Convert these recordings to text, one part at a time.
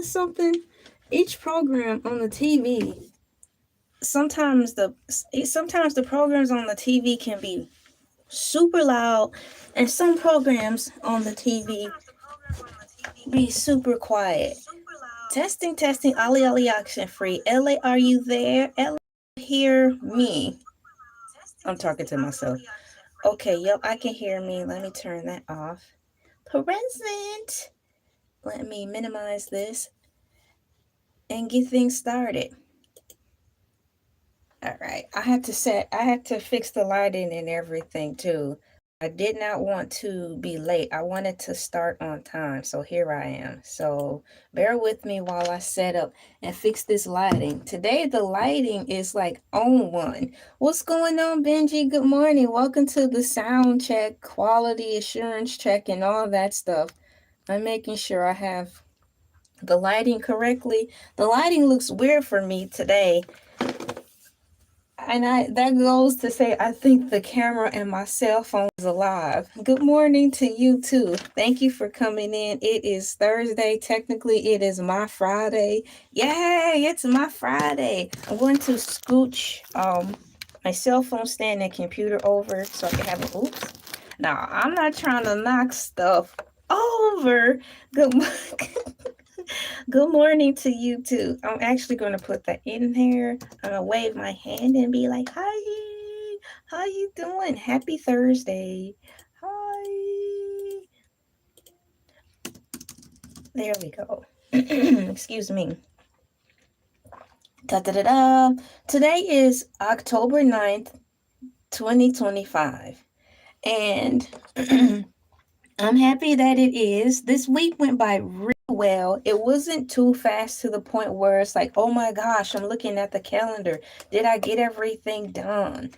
Something, each program on the TV, sometimes the programs on the TV can be super loud, and some programs on the TV be super quiet. Testing, testing, Ali Ali action free. LA, are you there? LA, hear me. I'm talking to myself. Okay, yep, I can hear me. Let me turn that off. Present. Let me minimize this and get things started. All right. I had to fix the lighting and everything too. I did not want to be late. I wanted to start on time. So here I am. So bear with me while I set up and fix this lighting. Today, the lighting is like on one. What's going on, Benji? Good morning. Welcome to the sound check, quality assurance check, and all that stuff. I'm making sure I have the lighting correctly. The lighting looks weird for me today. And that goes to say, I think the camera and my cell phone is alive. Good morning to you too. Thank you for coming in. It is Thursday. Technically, it is my Friday. Yay, it's my Friday. I'm going to scooch my cell phone stand and computer over so I can have it. Oops. Now, I'm not trying to knock stuff over. Good morning. Good morning to you too. I'm actually going to put that in here. I'm going to wave my hand and be like, hi, how you doing? Happy Thursday. Hi. There we go. Excuse me. Da-da-da-da. Today is October 9th, 2025. And I'm happy that it is. This week went by really well. It wasn't too fast to the point where it's like, oh my gosh, I'm looking at the calendar. Did I get everything done?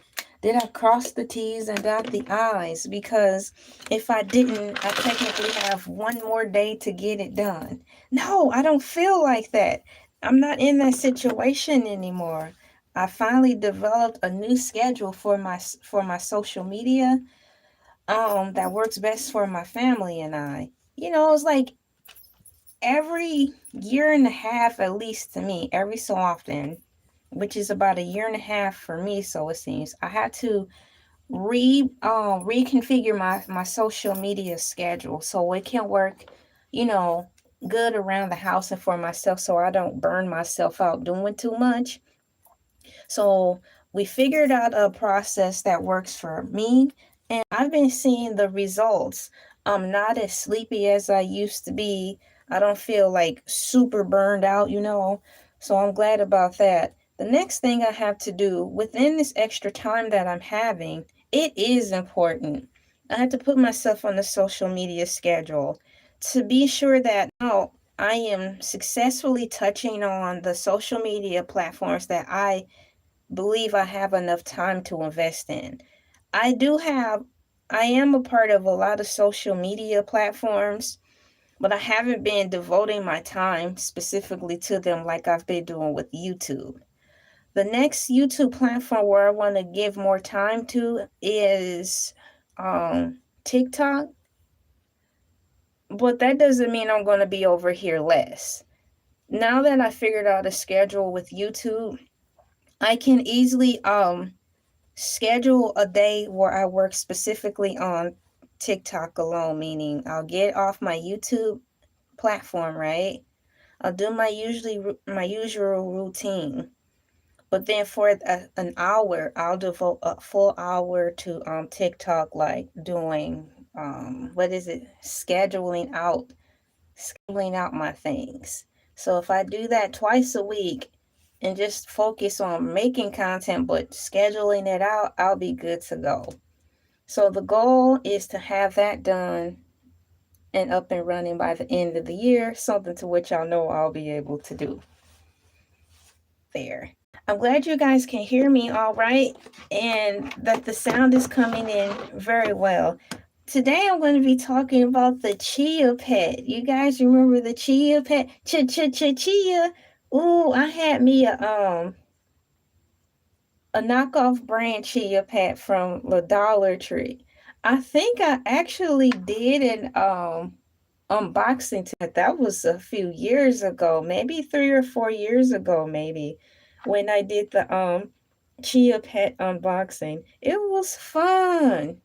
Did I cross the T's and dot the I's? Because if I didn't, I technically have one more day to get it done. No, I don't feel like that. I'm not in that situation anymore. I finally developed a new schedule for my social media that works best for my family and I. You know, it's like every year and a half, at least to me, every so often, which is about a year and a half for me, so it seems, I had to reconfigure my social media schedule so it can work, you know, good around the house and for myself so I don't burn myself out doing too much. So we figured out a process that works for me, and I've been seeing the results. I'm not as sleepy as I used to be. I don't feel like super burned out, you know. So I'm glad about that. The next thing I have to do within this extra time that I'm having, it is important. I have to put myself on the social media schedule to be sure that now I am successfully touching on the social media platforms that I believe I have enough time to invest in. I do have, I am a part of a lot of social media platforms, but I haven't been devoting my time specifically to them like I've been doing with YouTube. The next YouTube platform where I want to give more time to is TikTok, but that doesn't mean I'm going to be over here less. Now that I figured out a schedule with YouTube, I can easily schedule a day where I work specifically on TikTok alone, meaning I'll get off my YouTube platform, right? I'll do my usual routine, but then for an hour, I'll devote a full hour to TikTok, like doing what is it? Scheduling out my things. So if I do that twice a week and just focus on making content but scheduling it out, I'll be good to go. So the goal is to have that done and up and running by the end of the year, something to which I know I'll be able to do. There. I'm glad you guys can hear me all right and that the sound is coming in very well. Today I'm going to be talking about the Chia Pet. You guys remember the Chia Pet? Chia. Ooh, I had me a knockoff brand Chia Pet from the Dollar Tree. I think I actually did unboxing to it. That was a few years ago, maybe 3 or 4 years ago, maybe, when I did the Chia Pet unboxing. It was fun.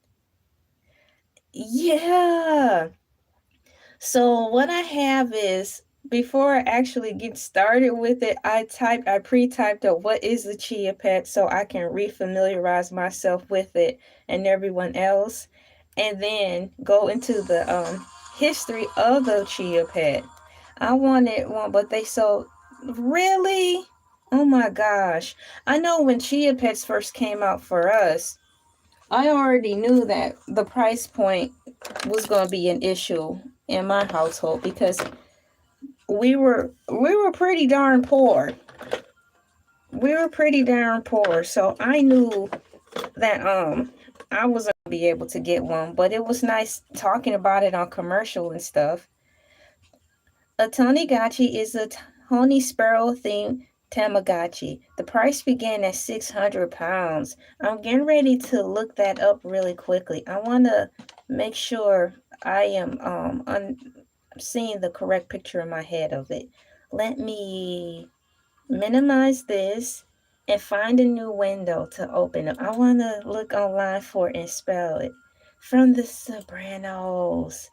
Yeah. So what I have is, before I actually get started with it, I pre-typed up what is the Chia Pet so I can refamiliarize myself with it and everyone else, and then go into the history of the Chia Pet. I wanted one, but they sold. Really? Oh my gosh. I know when Chia Pets first came out for us, I already knew that the price point was going to be an issue in my household because we were pretty darn poor. We were pretty darn poor, so I knew that I wasn't gonna be able to get one, but it was nice talking about it on commercial and stuff. A Tamagotchi is a Tony Sparrow themed Tamagotchi. The price began at £600. I'm getting ready to look that up really quickly. I want to make sure I am seeing the correct picture in my head of it. Let me minimize this and find a new window to open up. I want to look online for it and spell it. From The Sopranos.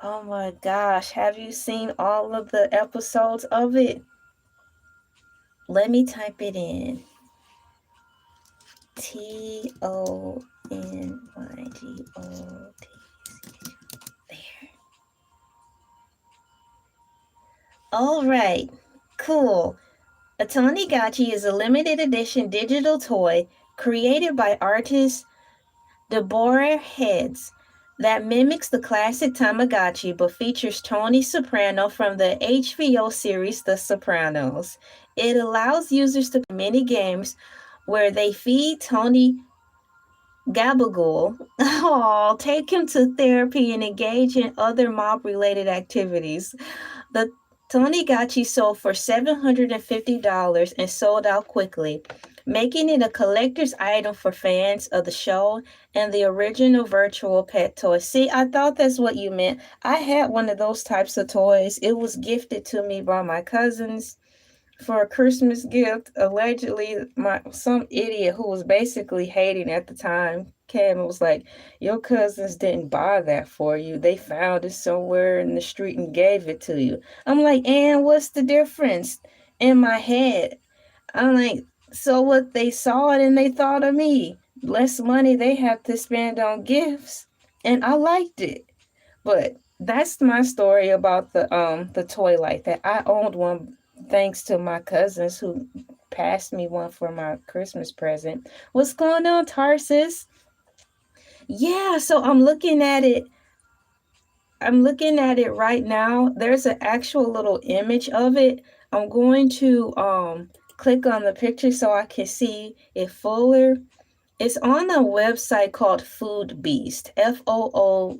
Oh my gosh, have you seen all of the episodes of it? Let me type it in. Tonygot. There. All right, cool. A Tamagotchi is a limited edition digital toy created by artist Deborah Heads that mimics the classic Tamagotchi but features Tony Soprano from the HBO series The Sopranos. It allows users to play mini games where they feed Tony Gabagool, take him to therapy, and engage in other mob-related activities. The Tamagotchi sold for $750 and sold out quickly, making it a collector's item for fans of the show and the original virtual pet toy. See, I thought that's what you meant. I had one of those types of toys. It was gifted to me by my cousins for a Christmas gift. Allegedly, some idiot who was basically hating at the time came and was like, "Your cousins didn't buy that for you. They found it somewhere in the street and gave it to you." I'm like, "And what's the difference?" In my head, I'm like, so what? They saw it and they thought of me. Less money they have to spend on gifts, and I liked it. But that's my story about the toy like that. I owned one thanks to my cousins who passed me one for my Christmas present. What's going on, Tarsis? Yeah, so I'm looking at it. I'm looking at it right now. There's an actual little image of it. I'm going to click on the picture so I can see it fuller. It's on a website called Food Beast, FOODBEAST.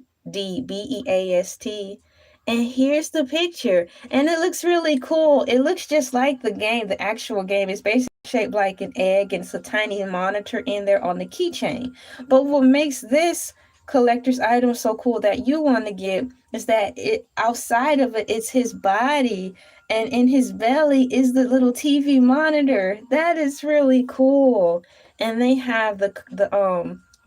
And here's the picture. And it looks really cool. It looks just like the game. The actual game is basically shaped like an egg, and it's a tiny monitor in there on the keychain. But what makes this collector's item so cool that you want to get is that it outside of it, it's his body, and in his belly is the little TV monitor. That is really cool. And they have the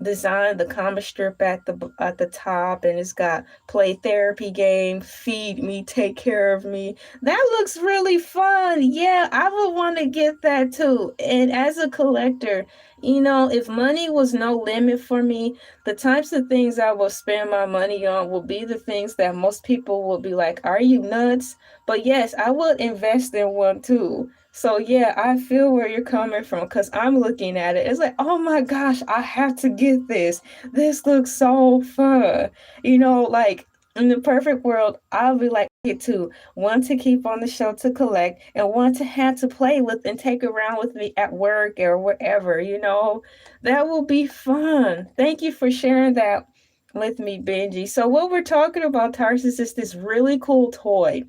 design, the comic strip at the top, and it's got play therapy game, feed me, take care of me. That looks really fun. Yeah, I would want to get that too. And as a collector, if money was no limit for me, the types of things I will spend my money on will be the things that most people will be like, "Are you nuts?" But yes, I would invest in one too. So yeah, I feel where you're coming from because I'm looking at it. It's like, oh my gosh, I have to get this. This looks so fun. Like in the perfect world, I'll be like, get two, one to keep on the show to collect, and one to have to play with and take around with me at work or wherever. That will be fun. Thank you for sharing that with me, Benji. So what we're talking about, Tarsus, is this really cool toy,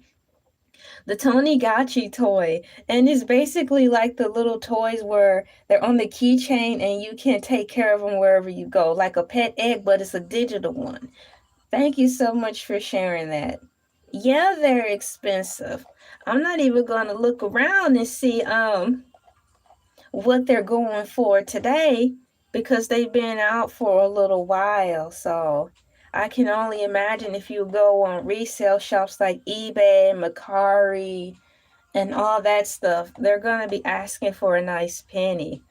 the Tamagotchi toy. And it's basically like the little toys where they're on the keychain and you can take care of them wherever you go, like a pet egg, but it's a digital one. Thank you so much for sharing that. Yeah, they're expensive. I'm not even gonna look around and see what they're going for today because they've been out for a little while. So I can only imagine if you go on resale shops like eBay, Mercari, and all that stuff, they're gonna be asking for a nice penny.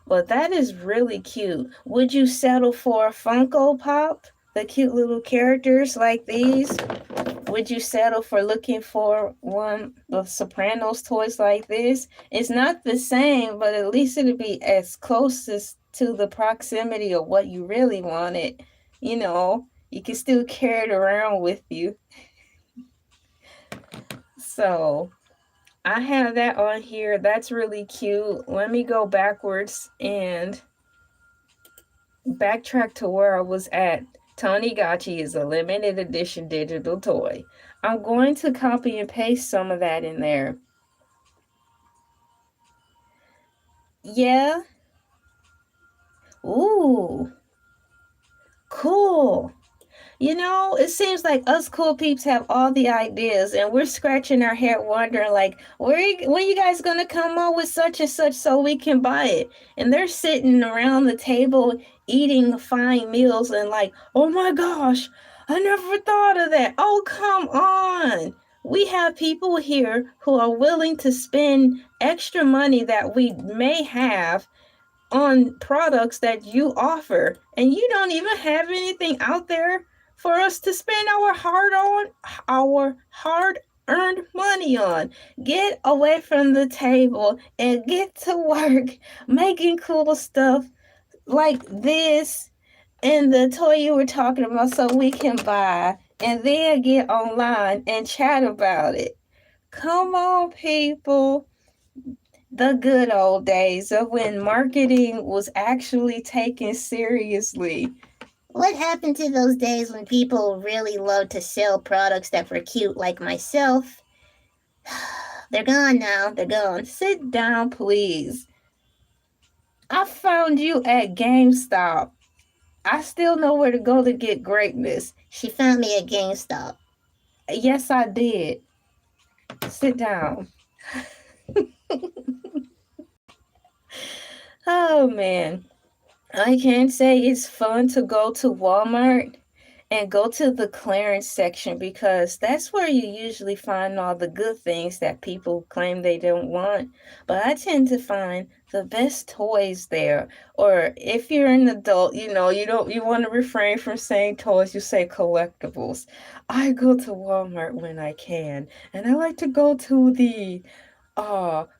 But that is really cute. Would you settle for a Funko Pop? The cute little characters like these? Would you settle for looking for one of Sopranos toys like this? It's not the same, but at least it'll be as close as to the proximity of what you really wanted. You know, you can still carry it around with you. So I have that on here. That's really cute. Let me go backwards and backtrack to where I was at. Tamagotchi is a limited edition digital toy. I'm going to copy and paste some of that in there. Yeah. Ooh, cool. You know, it seems like us cool peeps have all the ideas, and we're scratching our head wondering, like, when you guys gonna come up with such and such so we can buy it? And they're sitting around the table eating fine meals and like, oh my gosh, I never thought of that. Oh, come on. We have people here who are willing to spend extra money that we may have on products that you offer, and you don't even have anything out there for us to spend our hard earned money on. Get away from the table and get to work making cool stuff like this and the toy you were talking about so we can buy and then get online and chat about it. Come on, people. The good old days of when marketing was actually taken seriously. What happened to those days when people really loved to sell products that were cute, like myself? They're gone now. They're gone. Sit down, please. I found you at GameStop. I still know where to go to get greatness. She found me at GameStop. Yes, I did. Sit down. Oh, man. I can say it's fun to go to Walmart and go to the clearance section because that's where you usually find all the good things that people claim they don't want. But I tend to find the best toys there. Or if you're an adult, you want to refrain from saying toys, you say collectibles. I go to Walmart when I can, and I like to go to the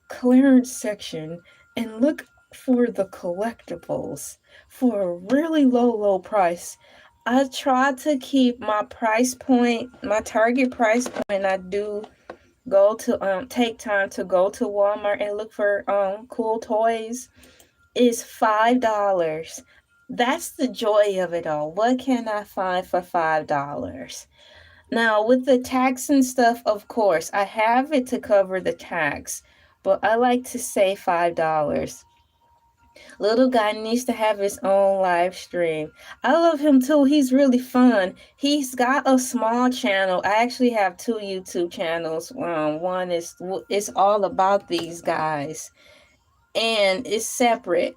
clearance section and look for the collectibles for a really low price. I try to keep my price point, my target price point. I do go to take time to go to Walmart and look for cool toys is $5. That's the joy of it all. What can I find for $5? Now, with the tax and stuff, of course, I have it to cover the tax, but I like to say $5. Little guy needs to have his own live stream. I love him too. He's really fun. He's got a small channel. I actually have two YouTube channels. One is it's all about these guys, and it's separate.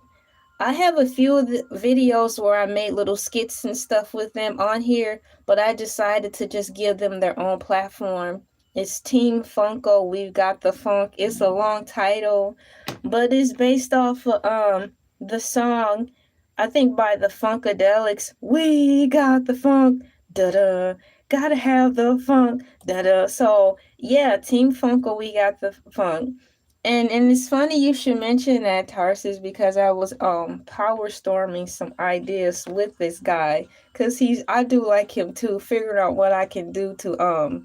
I have a few of the videos where I made little skits and stuff with them on here, but I decided to just give them their own platform. It's Team Funko. We've got the funk. It's a long title, but it's based off of the song, I think by the Funkadelics. We got the funk, da da. Gotta have the funk, da da. So yeah, Team Funko. We got the funk. And it's funny you should mention that, Tarsus, because I was power storming some ideas with this guy, because I do like him too, figuring out what I can do to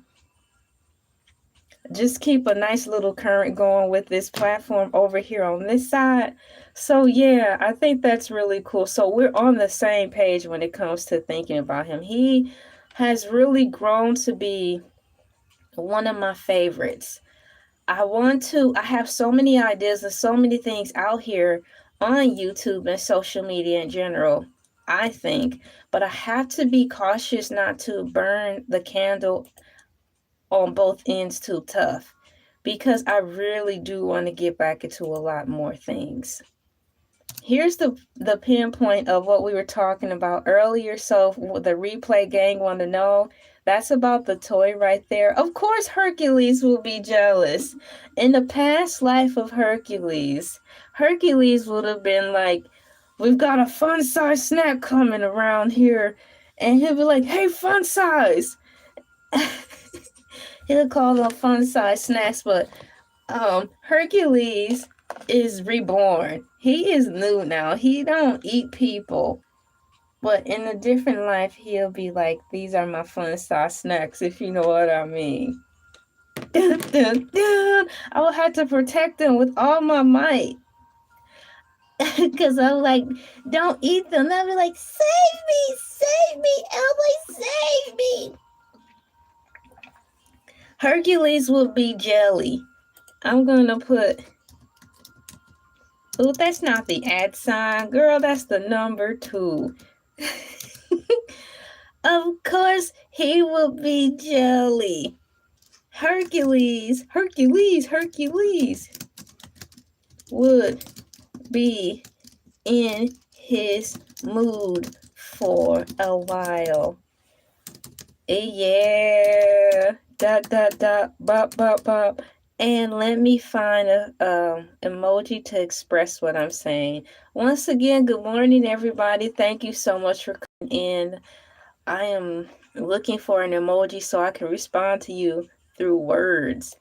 just keep a nice little current going with this platform over here on this side. So yeah, I think that's really cool. So we're on the same page when it comes to thinking about him. He has really grown to be one of my favorites. I have so many ideas and so many things out here on YouTube and social media in general, I think, but I have to be cautious not to burn the candle on both ends too tough, because I really do want to get back into a lot more things. Here's the pinpoint of what we were talking about earlier. So the replay gang want to know, that's about the toy right there. Of course Hercules will be jealous. In the past life of Hercules would have been like, we've got a fun size snack coming around here, and he'll be like, hey, fun size. He'll call them fun size snacks, but Hercules is reborn. He is new now. He don't eat people. But in a different life, he'll be like, these are my fun size snacks, if you know what I mean. Dun, dun, dun. I will have to protect them with all my might. Because I'm like, don't eat them. They'll be like, save me, Elay, save me. Hercules will be jelly. I'm going to put... Oh, that's not the @ sign. Girl, that's the number 2. Of course, he will be jelly. Hercules would be in his mood for a while. Yeah. Bop. And let me find a emoji to express what I'm saying. Once again, good morning, everybody. Thank you so much for coming in. I am looking for an emoji so I can respond to you through words.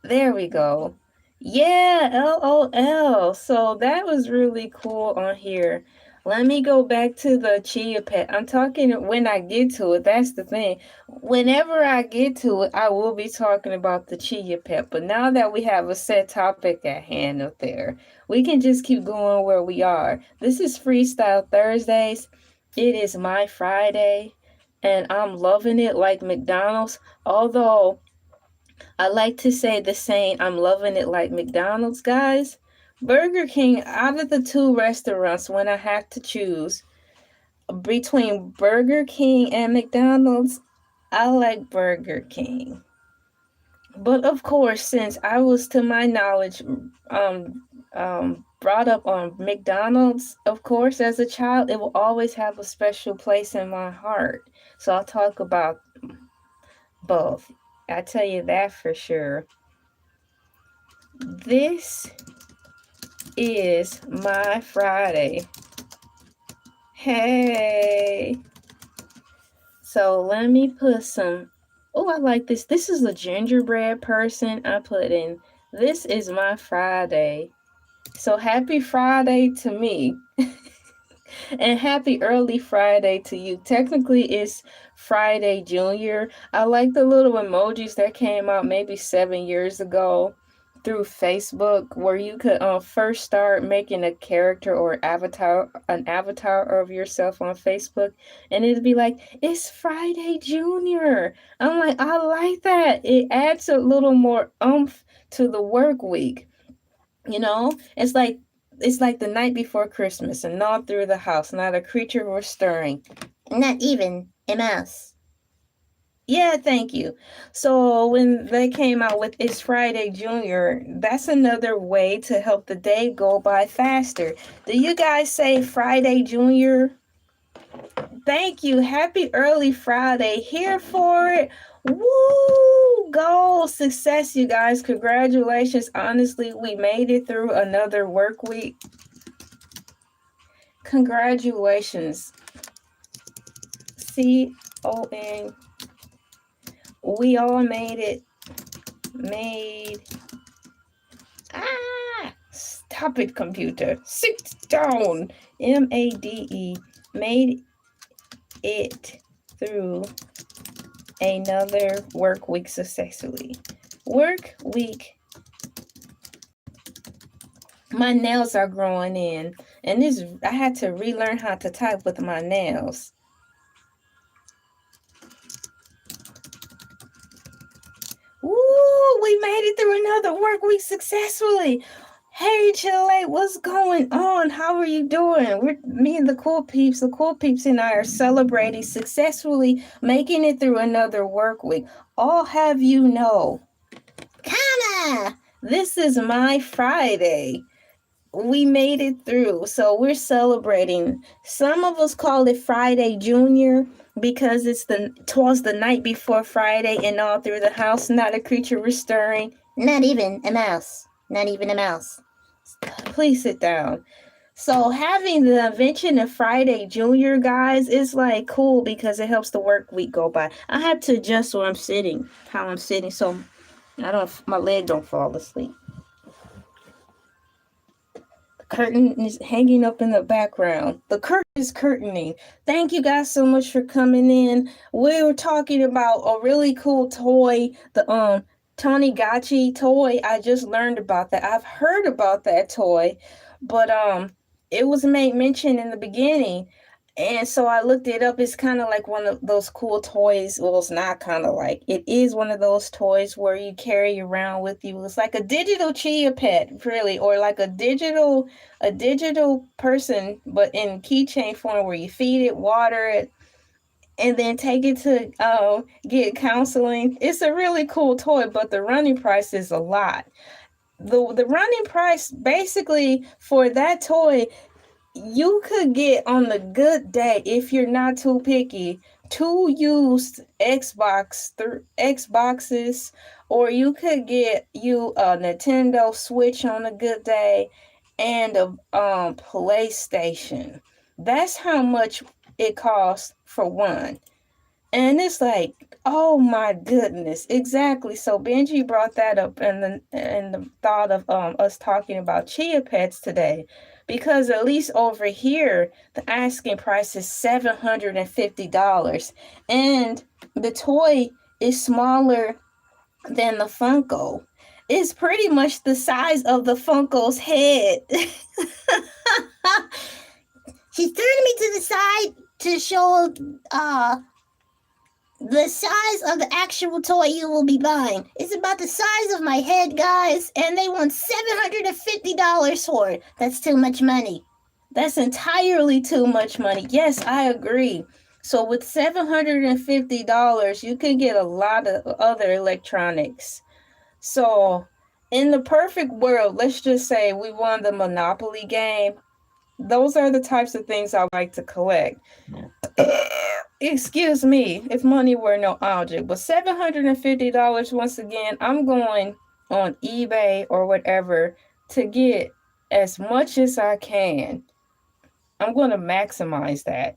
There we go. Yeah, LOL. So that was really cool on here. Let me go back to the Chia Pet. I'm talking when I get to it. That's the thing. Whenever I get to it, I will be talking about the Chia Pet. But now that we have a set topic at hand up there, we can just keep going where we are. This is Freestyle Thursdays. It is my Friday, and I'm loving it like McDonald's. Although I like to say the saying, I'm loving it like McDonald's, guys. Burger King, out of the 2 restaurants, when I have to choose between Burger King and McDonald's, I like Burger King. But of course, since I was, to my knowledge, brought up on McDonald's, of course, as a child, it will always have a special place in my heart. So I'll talk about both. I tell you that for sure. This is my Friday. Hey. So let me put some... Oh, I like this. This is a gingerbread person. I put in, this is my Friday. So happy Friday to me. And happy early Friday to you. Technically, it's Friday Junior. I like the little emojis that came out maybe 7 years ago through Facebook, where you could first start making a character or an avatar of yourself on Facebook, and it'd be like, it's Friday Junior. I'm like, I like that. It adds a little more oomph to the work week. You know, it's like the night before Christmas, and all through the house, not a creature was stirring. Not even a mouse. Yeah, thank you. So when they came out with It's Friday Junior, that's another way to help the day go by faster. Do you guys say Friday Junior? Thank you. Happy early Friday. Here for it. Woo! Goal success, you guys. Congratulations. Honestly, we made it through another work week. Congratulations. CON. We all made it. Stop it, computer. Sit down. MADE. Made it through another work week successfully. Work week. My nails are growing in, and I had to relearn how to type with my nails. Woo! We made it through another work week successfully. Hey Chile, what's going on? How are you doing? Me and the cool peeps and I are celebrating successfully making it through another work week. I'll have you know, Kinda. this is my Friday. We made it through, so we're celebrating. Some of us call it Friday Junior because twas the night before Friday, and all through the house, not a creature was stirring. Not even a mouse. Not even a mouse. Please sit down. So having the invention of Friday Junior, guys, is like cool because it helps the work week go by. I have to adjust where I'm sitting, how I'm sitting, so my leg don't fall asleep. The curtain is hanging up in the background. The curtain is curtaining. Thank you guys so much for coming in. We were talking about a really cool toy, the Tamagotchi toy. I just learned about that. I've heard about that toy, but it was made mention in the beginning. And so I looked it up. It's kind of like one of those cool toys. Well, it's not kind of like. It is one of those toys where you carry around with you. It's like a digital Chia Pet, really, or like a digital person, but in keychain form where you feed it, water it, and then take it to get counseling. It's a really cool toy, but the running price is a lot. The running price basically for that toy, you could get on the good day, if you're not too picky, two used Xboxes, or you could get you a Nintendo Switch on a good day and a PlayStation. That's how much it costs for one. And it's like, oh my goodness, exactly. So Benji brought that up in the thought of us talking about Chia Pets today, because at least over here the asking price is $750, and the toy is smaller than the Funko. It's pretty much the size of the Funko's head. She's turning me to the side to show the size of the actual toy you will be buying. It's about the size of my head, guys, and they want $750 for it. That's too much money. That's entirely too much money. Yes, I agree. So with $750, you can get a lot of other electronics. So in the perfect world, let's just say we won the Monopoly game. Those are the types of things I like to collect. Excuse me, if money were no object. But $750, once again, I'm going on eBay or whatever to get as much as I can. I'm going to maximize that.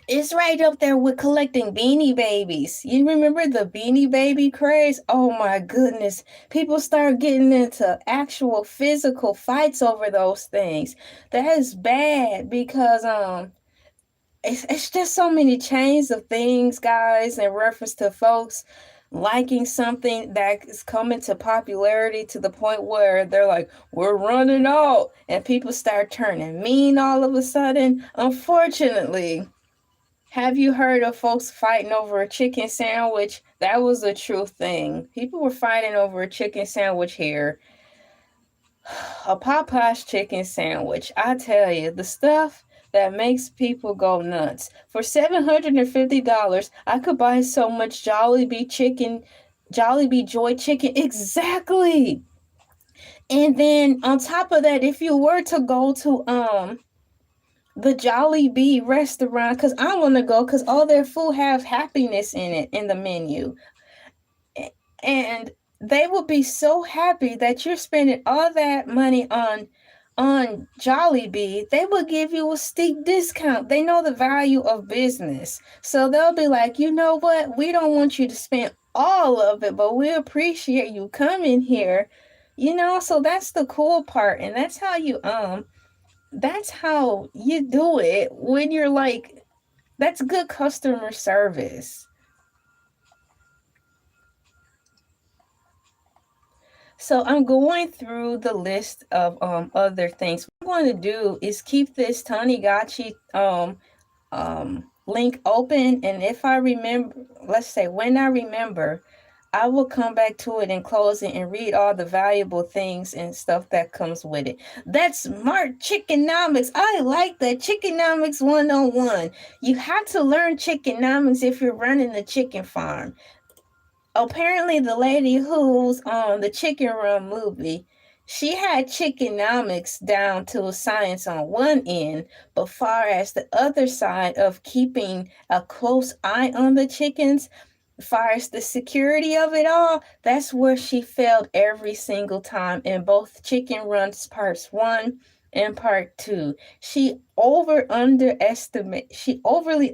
It's right up there with collecting Beanie Babies. You remember the Beanie Baby craze? Oh my goodness. People start getting into actual physical fights over those things. That is bad because it's just so many chains of things, guys, in reference to folks liking something that is coming to popularity to the point where they're like, we're running out, and people start turning mean all of a sudden. Unfortunately, have you heard of folks fighting over a chicken sandwich? That was a true thing. People were fighting over a chicken sandwich here. A Popeye's chicken sandwich. I tell you, the stuff that makes people go nuts. For $750, I could buy so much Jollibee Joy chicken. Exactly. And then on top of that, if you were to go to the Jollibee restaurant, because I want to go because all their food have happiness in it in the menu. And they will be so happy that you're spending all that money on Jollibee. They will give you a steep discount. They know the value of business. So they'll be like, you know what? We don't want you to spend all of it, but we appreciate you coming here. So that's the cool part. And that's how you do it when you're like, that's good customer service. So I'm going through the list of other things. What I'm going to do is keep this Tamagotchi link open, and if I remember, let's say when I remember, I will come back to it in closing and read all the valuable things and stuff that comes with it. That's smart chickenomics. I like that. Chickenomics 101. You have to learn chickenomics if you're running a chicken farm. Apparently, the lady who's on the Chicken Run movie, she had chickenomics down to a science on one end, but far as the other side of keeping a close eye on the chickens, far as the security of it all, that's where she failed every single time in both Chicken Runs parts 1 and part 2. She overly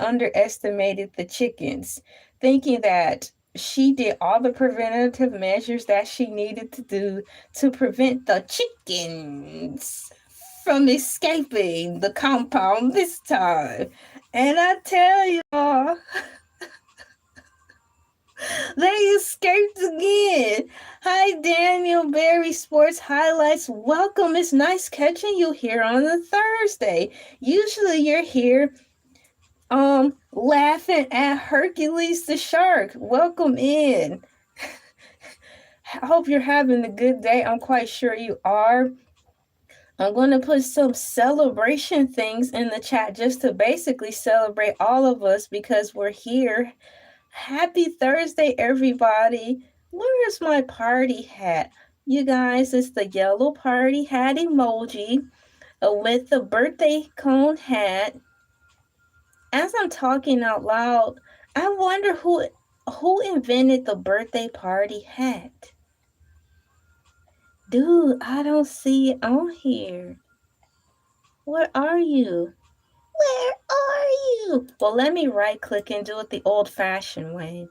underestimated the chickens, thinking that she did all the preventative measures that she needed to do to prevent the chickens from escaping the compound this time. And I tell y'all, they escaped again. Hi, Daniel Berry Sports Highlights. Welcome. It's nice catching you here on a Thursday. Usually you're here laughing at Hercules the shark. Welcome in. I hope you're having a good day. I'm quite sure you are. I'm going to put some celebration things in the chat just to basically celebrate all of us because we're here. Happy Thursday, everybody. Where is my party hat? You guys, it's the yellow party hat emoji with the birthday cone hat. As I'm talking out loud, I wonder who invented the birthday party hat. Dude, I don't see it on here. Where are you? Where are you? Well, let me right click and do it the old fashioned way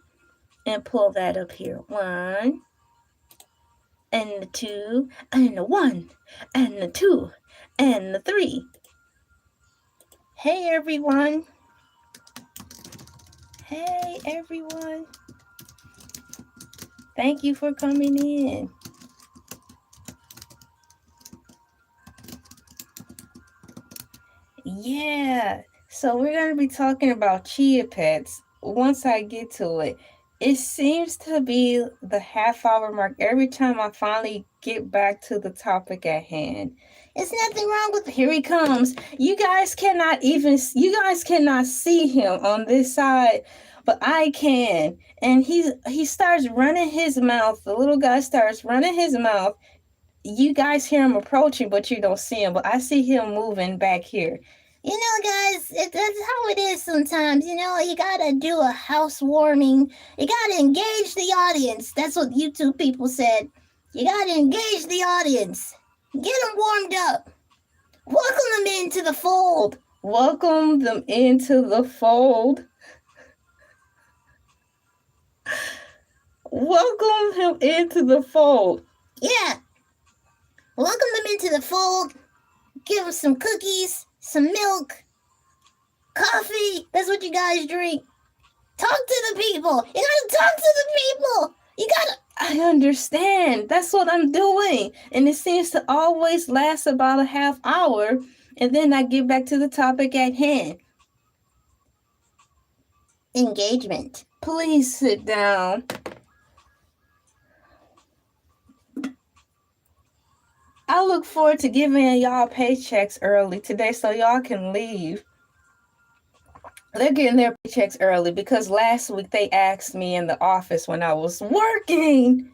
and pull that up here. 1 and the 2 and the 1 and the 2 and the 3. Hey, everyone. Hey, everyone. Thank you for coming in. Yeah, so we're going to be talking about Chia Pets once I get to it. It seems to be the half-hour mark every time I finally get back to the topic at hand. There's nothing wrong with here he comes. You guys cannot see him on this side, but I can. And he starts running his mouth. The little guy starts running his mouth. You guys hear him approaching, but you don't see him. But I see him moving back here. You know, guys, that's how it is sometimes. You know, you gotta do a housewarming. You gotta engage the audience. That's what YouTube people said. You gotta engage the audience. Get them warmed up. Welcome them into the fold. Welcome them into the fold. Welcome him into the fold. Yeah. Welcome them into the fold. Give them some cookies, some milk, coffee. That's what you guys drink. Talk to the people. You gotta talk to the people. You gotta. I understand. That's what I'm doing. And it seems to always last about a half hour. And then I get back to the topic at hand. Engagement. Please sit down. I look forward to giving y'all paychecks early today so y'all can leave. They're getting their paychecks early because last week they asked me in the office when I was working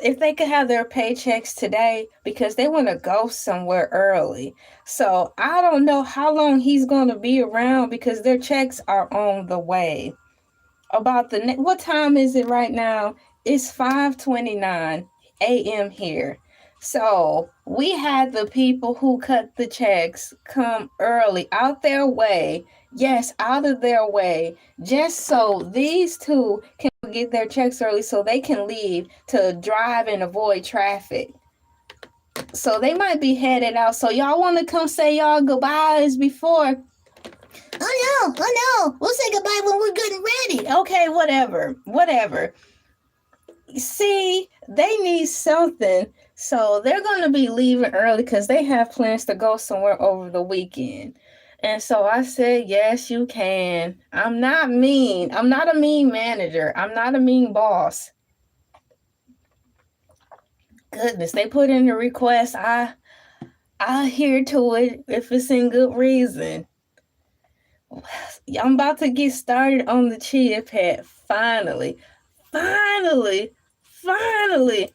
if they could have their paychecks today because they want to go somewhere early. So I don't know how long he's going to be around because their checks are on the way. What time is it right now? It's 5:29 a.m. here. So we had the people who cut the checks come early, out their way. Yes, out of their way, just so these two can get their checks early so they can leave to drive and avoid traffic. So they might be headed out. So y'all want to come say y'all goodbyes before? Oh no, we'll say goodbye when we're good and ready. Okay, whatever. See, they need something. So they're going to be leaving early because they have plans to go somewhere over the weekend. And so I said, yes, you can. I'm not mean. I'm not a mean manager. I'm not a mean boss. goodness, they put in a request. I adhere to it if it's in good reason. I'm about to get started on the Chia Pet. Finally. Finally. Finally.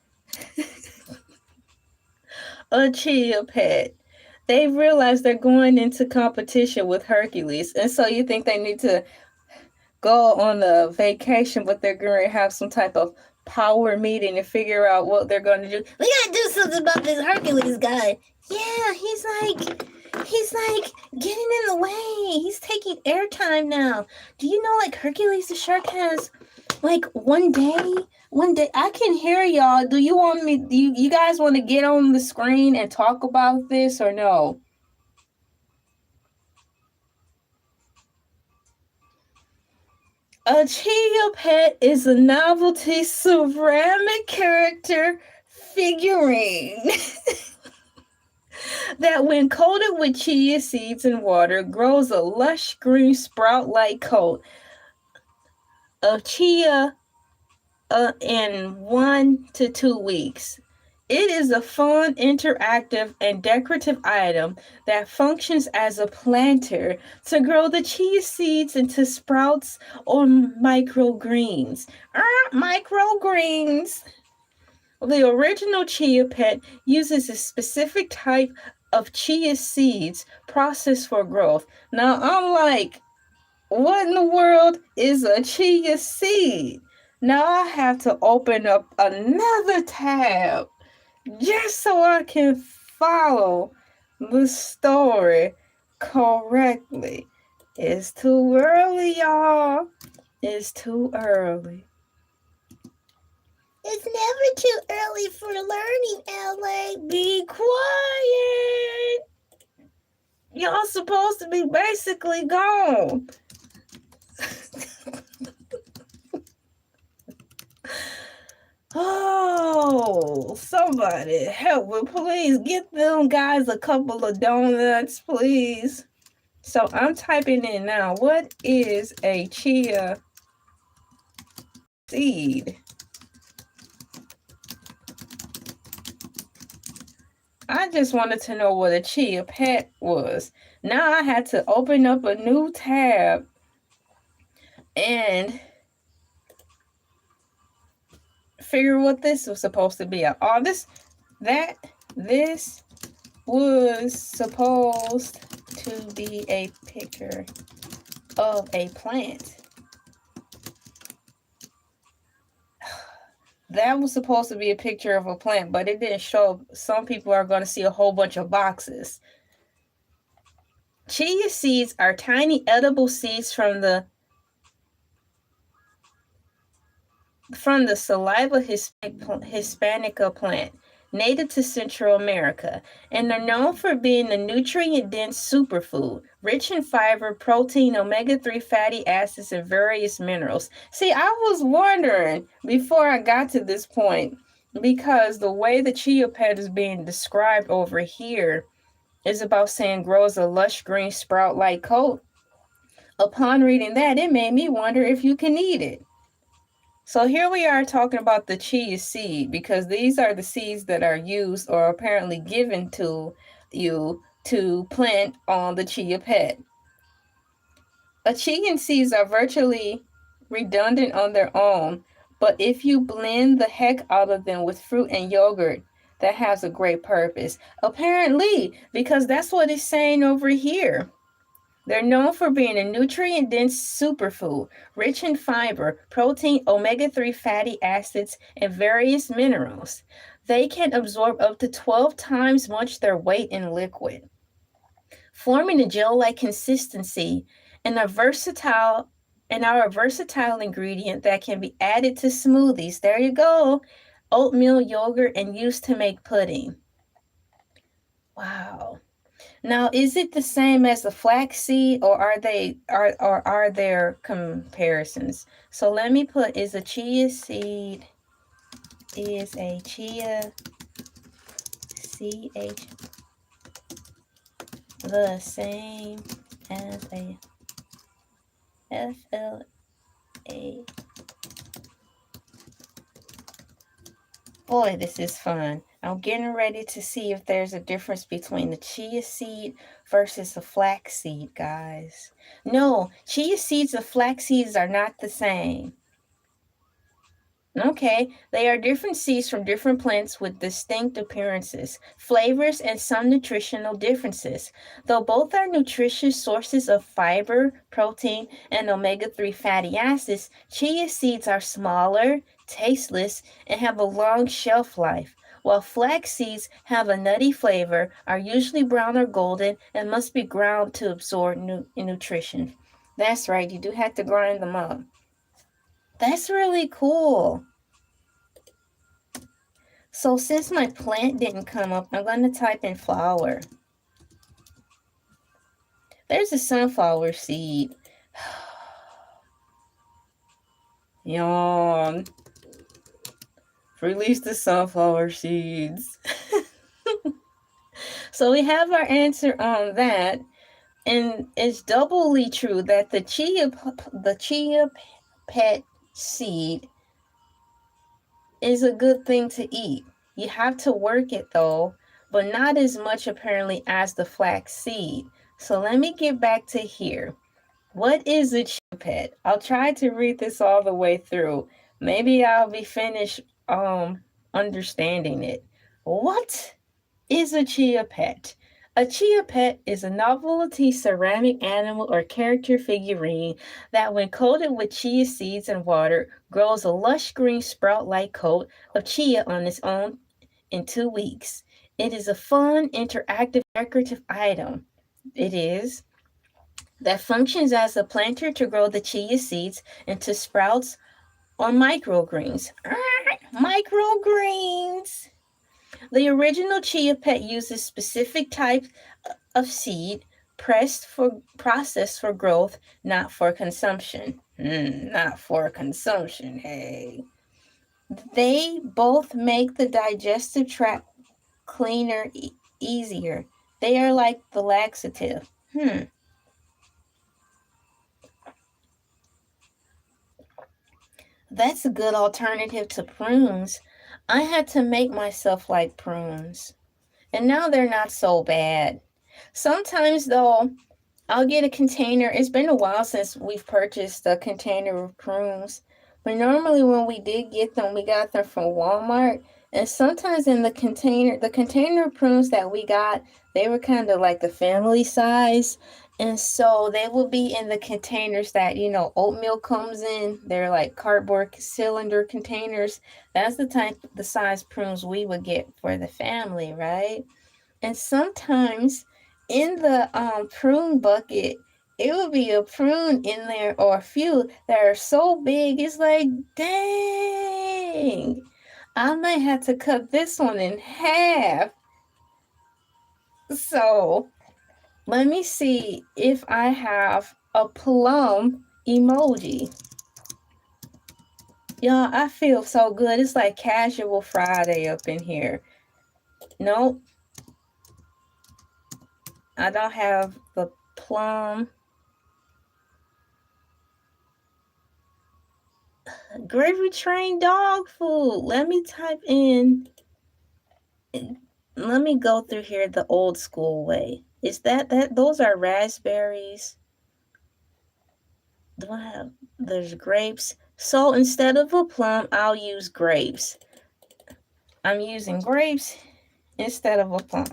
A Chia Pet. They realize they're going into competition with Hercules. And so you think they need to go on a vacation, but they're going to have some type of power meeting to figure out what they're going to do. We gotta do something about this Hercules guy. Yeah, he's like getting in the way. He's taking airtime now. Do you know, like, Hercules the shark has like one day I can hear y'all. Do you want me? Do you guys want to get on the screen and talk about this or no? A Chia Pet is a novelty ceramic character figurine that, when coated with chia seeds and water, grows a lush green sprout-like coat of chia in 1 to 2 weeks. It is a fun, interactive, and decorative item that functions as a planter to grow the chia seeds into sprouts or microgreens. Microgreens! The original Chia Pet uses a specific type of chia seeds processed for growth. Now, I'm like, what in the world is a chia seed? Now I have to open up another tab just so I can follow the story correctly. It's too early, y'all. It's too early. It's never too early for learning, LA. Be quiet. Y'all supposed to be basically gone. Oh, somebody help me, please. Get them guys a couple of donuts, please. So I'm typing in now, what is a chia seed? I just wanted to know what a Chia Pet was. Now I had to open up a new tab and figure what this was supposed to be. Oh, this was supposed to be a picture of a plant. That was supposed to be a picture of a plant, but it didn't show. Some people are going to see a whole bunch of boxes. Chia seeds are tiny edible seeds from the Saliva hispanica plant, native to Central America, and are known for being a nutrient-dense superfood, rich in fiber, protein, omega-3 fatty acids, and various minerals. See, I was wondering before I got to this point, because the way the Chia Pet is being described over here is about saying grows a lush green sprout-like coat. Upon reading that, it made me wonder if you can eat it. So here we are talking about the chia seed, because these are the seeds that are used or apparently given to you to plant on the Chia Pet. A chia seeds are virtually redundant on their own, but if you blend the heck out of them with fruit and yogurt, that has a great purpose. Apparently, because that's what it's saying over here. They're known for being a nutrient-dense superfood, rich in fiber, protein, omega-3 fatty acids, and various minerals. They can absorb up to 12 times much their weight in liquid, forming a gel-like consistency and are a versatile ingredient that can be added to smoothies. There you go. Oatmeal, yogurt, and used to make pudding. Wow. Now, is it the same as the flaxseed, or are there comparisons? So let me put, is a chia seed the same as a FLA Boy, this is fun. I'm getting ready to see if there's a difference between the chia seed versus the flax seed, guys. No, chia seeds and flax seeds are not the same. Okay, they are different seeds from different plants with distinct appearances, flavors, and some nutritional differences. Though both are nutritious sources of fiber, protein, and omega-3 fatty acids, chia seeds are smaller, tasteless, and have a long shelf life, while flax seeds have a nutty flavor, are usually brown or golden, and must be ground to absorb nutrition. That's right, you do have to grind them up. That's really cool. So since my plant didn't come up, I'm going to type in flower. There's a sunflower seed. Yawn. Release the sunflower seeds. So we have our answer on that. And it's doubly true that the Chia Pet seed is a good thing to eat. You have to work it though, but not as much apparently as the flax seed. So let me get back to here. What is a Chia Pet? I'll try to read this all the way through. Maybe I'll be finished understanding it. What is a Chia Pet? A Chia Pet is a novelty ceramic animal or character figurine that, when coated with chia seeds and water, grows a lush green sprout-like coat of chia on its own in 2 weeks. It is a fun, interactive, decorative item. It is that functions as a planter to grow the chia seeds into sprouts or microgreens. Microgreens! The original Chia Pet uses specific types of seed processed for growth, not for consumption. Not for consumption, hey. They both make the digestive tract cleaner, easier. They are like the laxative. That's a good alternative to prunes. I had to make myself like prunes. And now they're not so bad. Sometimes, though, I'll get a container. It's been a while since we've purchased a container of prunes. But normally when we did get them, we got them from Walmart. And sometimes in the container of prunes that we got, they were kind of like the family size. And so they will be in the containers that, oatmeal comes in. They're like cardboard cylinder containers. That's the size prunes we would get for the family, right? And sometimes in the prune bucket, it would be a prune in there or a few that are so big, it's like, dang, I might have to cut this one in half. So let me see if I have a plum emoji. Y'all, I feel so good. It's like casual Friday up in here. Nope. I don't have the plum. Gravy train dog food. Let me type in. Let me go through here the old school way. Is that those are raspberries? Do I have? There's grapes. So instead of a plum, I'll use grapes. I'm using grapes instead of a plum.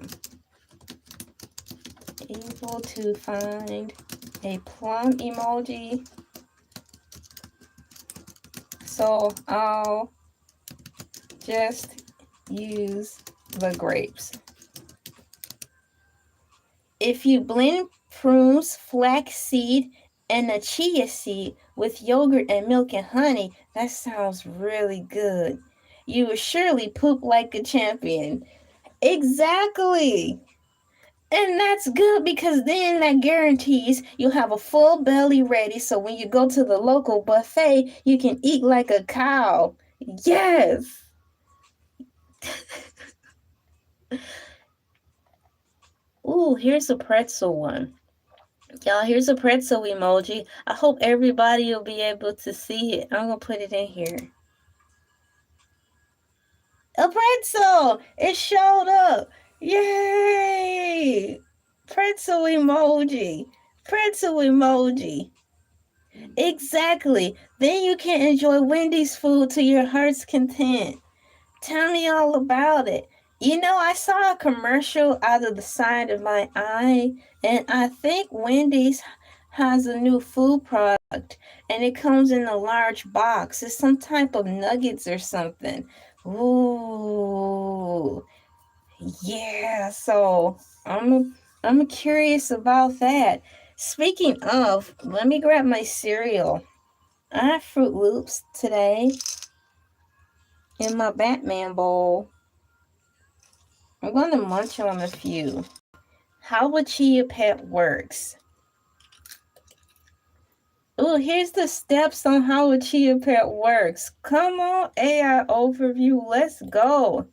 Able to find a plum emoji. So I'll just use the grapes. If you blend prunes, flaxseed, and a chia seed with yogurt and milk and honey, that sounds really good. You will surely poop like a champion. Exactly. And that's good because then that guarantees you'll have a full belly ready so when you go to the local buffet, you can eat like a cow. Yes. Ooh, here's a pretzel one. Y'all, here's a pretzel emoji. I hope everybody will be able to see it. I'm going to put it in here. A pretzel! It showed up! Yay! Pretzel emoji! Pretzel emoji! Exactly! Then you can enjoy Wendy's food to your heart's content. Tell me all about it. You know, I saw a commercial out of the side of my eye, and I think Wendy's has a new food product, and it comes in a large box. It's some type of nuggets or something. Ooh, yeah. So I'm curious about that. Speaking of, let me grab my cereal. I have Fruit Loops today in my Batman bowl. I'm going to munch on a few. How a Chia Pet works. Oh, here's the steps on how a Chia Pet works. Come on, AI overview. Let's go.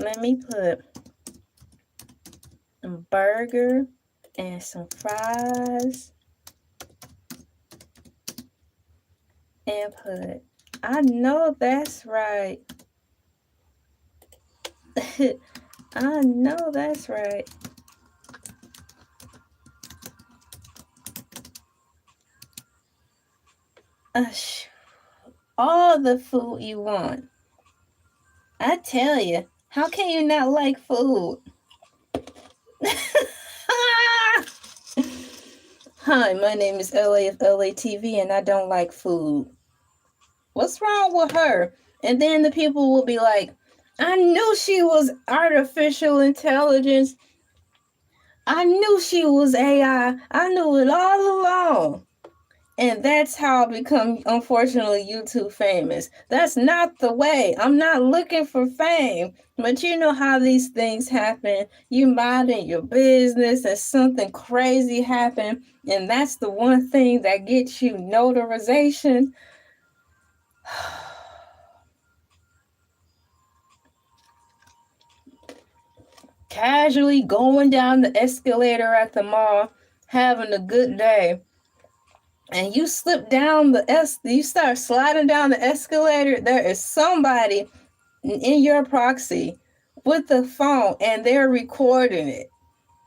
Let me put a burger and some fries. And put, I know that's right. I know that's right. All the food you want. I tell you, how can you not like food? Hi, my name is Elay of Elay TV, and I don't like food. What's wrong with her? And then the people will be like, I knew she was artificial intelligence. I knew she was AI. I knew it all along. And that's how I become, unfortunately, YouTube famous. That's not the way. I'm not looking for fame. But you know how these things happen. You minding your business and something crazy happen. And that's the one thing that gets you notarization. Casually going down the escalator at the mall, having a good day. And you slip down you start sliding down the escalator, there is somebody in your proxy with the phone and they're recording it.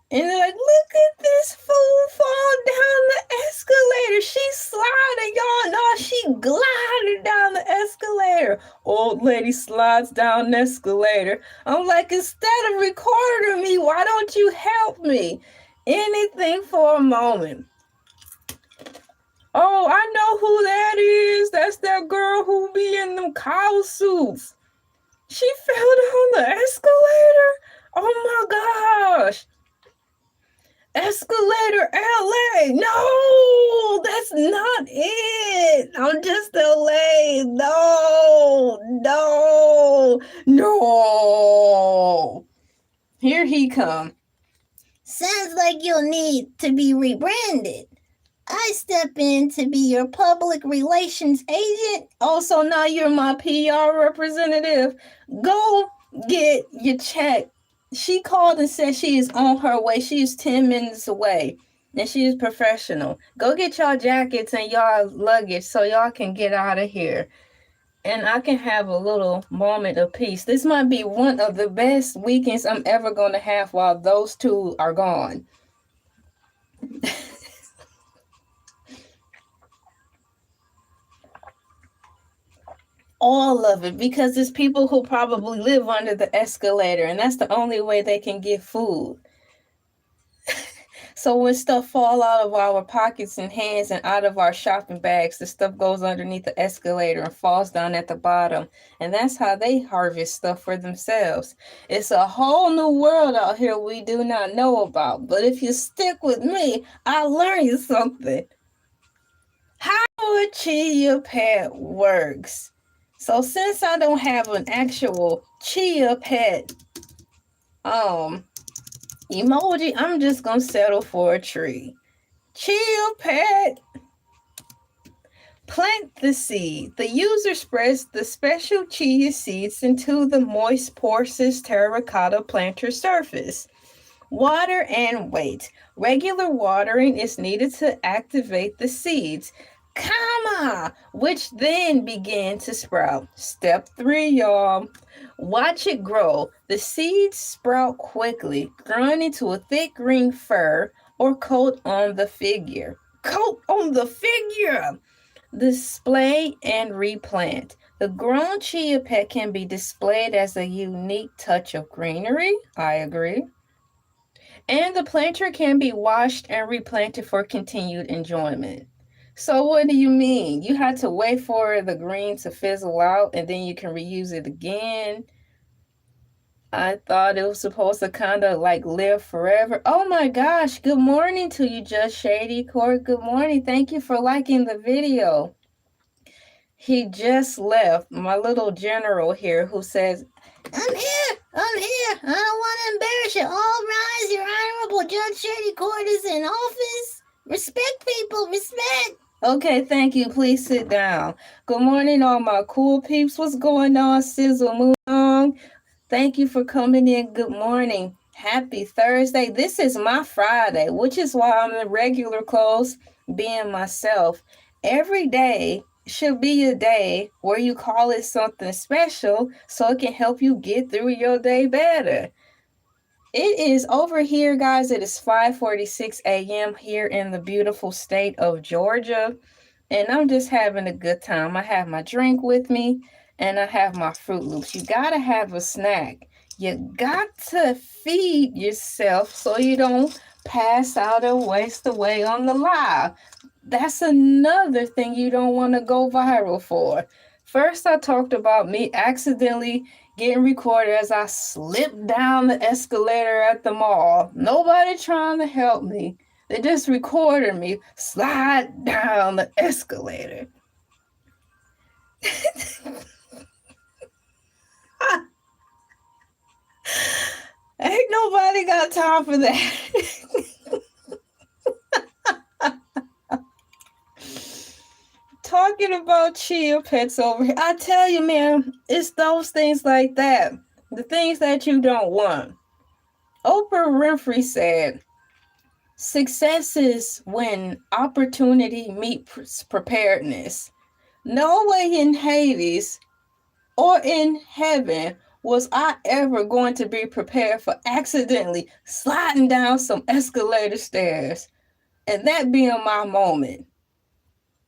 And they're like, look at this fool fall down the escalator. She's sliding, y'all. No, she glided down the escalator. Old lady slides down the escalator. I'm like, instead of recording me, why don't you help me? Anything for a moment. Oh, I know who that is. That's that girl who be in them cow suits. She fell down the escalator? Oh my gosh. Escalator LA. No, that's not it. I'm just LA. No. Here he come. Sounds like you'll need to be rebranded. I step in to be your public relations agent. Also, now you're my PR representative. Go get your check. She called and said she is on her way. She is 10 minutes away. And she is professional. Go get y'all jackets and y'all luggage so y'all can get out of here. And I can have a little moment of peace. This might be one of the best weekends I'm ever going to have while those two are gone. All of it, because there's people who probably live under the escalator, and that's the only way they can get food. So when stuff fall out of our pockets and hands and out of our shopping bags, the stuff goes underneath the escalator and falls down at the bottom. And that's how they harvest stuff for themselves. It's a whole new world out here we do not know about. But if you stick with me, I'll learn you something. How a Chia Pet works. So since I don't have an actual Chia Pet emoji, I'm just gonna settle for a tree. Chia Pet. Plant the seed. The user spreads the special chia seeds into the moist porous terracotta planter surface. Water and wait. Regular watering is needed to activate the seeds. comma, which then began to sprout. Step 3, y'all. Watch it grow. The seeds sprout quickly, growing into a thick green fur or coat on the figure. Coat on the figure! Display and replant. The grown chia pet can be displayed as a unique touch of greenery. I agree. And the planter can be washed and replanted for continued enjoyment. So what do you mean? You had to wait for the green to fizzle out and then you can reuse it again? I thought it was supposed to kind of like live forever. Oh my gosh, good morning to you, Just Shady Court. Good morning. Thank you for liking the video. He just left, my little general here, who says, I'm here. I don't want to embarrass you. All rise, your honorable Judge Shady Court is in office. Respect people, respect. Okay, thank you. Please sit down. Good morning, all my cool peeps. What's going on, Sizzle Moon? Thank you for coming in. Good morning. Happy Thursday. This is my Friday, which is why I'm in regular clothes, being myself. Every day should be a day where you call it something special so it can help you get through your day better. It is over here, guys. It is 5:46 a.m. here in the beautiful state of Georgia, and I'm just having a good time. I have my drink with me, and I have my Fruit Loops. You gotta have a snack. You got to feed yourself so you don't pass out or waste away on the live. That's another thing you don't want to go viral for. First, I talked about me accidentally getting recorded as I slipped down the escalator at the mall. Nobody trying to help me. They just recorded me slide down the escalator. Ain't nobody got time for that. Talking about chia pets over here. I tell you, man, it's those things like that. The things that you don't want. Oprah Winfrey said, success is when opportunity meets preparedness. No way in Hades or in heaven was I ever going to be prepared for accidentally sliding down some escalator stairs and that being my moment.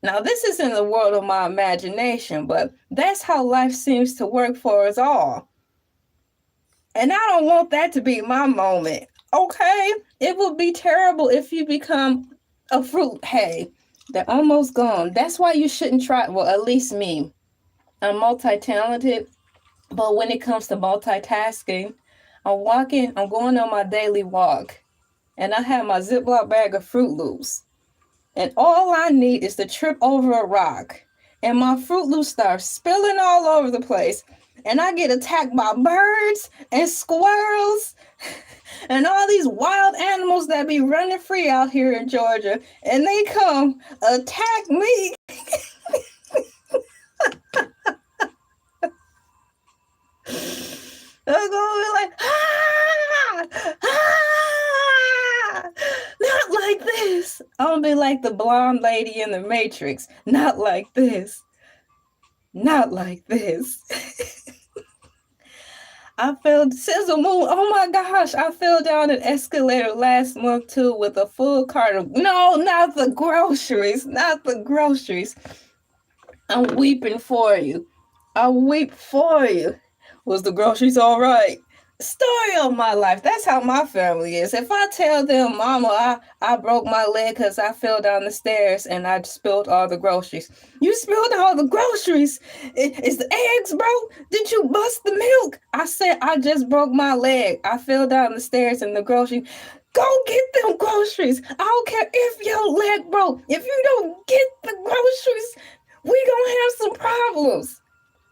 Now, this is in the world of my imagination, but that's how life seems to work for us all. And I don't want that to be my moment, okay? It would be terrible if you become a fruit. Hey, they're almost gone. That's why you shouldn't try, well, at least me. I'm multi-talented, but when it comes to multitasking, I'm going on my daily walk, and I have my Ziploc bag of Fruit Loops. And all I need is to trip over a rock. And my Fruit Loops start spilling all over the place. And I get attacked by birds and squirrels and all these wild animals that be running free out here in Georgia. And they come attack me. They're going to be like, ah! Ah! Not like this. I'm gonna be like the blonde lady in the Matrix. Not like this. Not like this. I fell, Sizzle Moon. Oh my gosh, I fell down an escalator last month too with a full cart of, no, not the groceries. Not the groceries. I'm weeping for you. I weep for you. Was the groceries all right? Story of my life. That's how my family is. If I tell them, Mama, I broke my leg because I fell down the stairs and I spilled all the groceries. You spilled all the groceries? Is the eggs broke? Did you bust the milk? I said, I just broke my leg. I fell down the stairs and the groceries. Go get them groceries. I don't care if your leg broke. If you don't get the groceries, we gonna have some problems.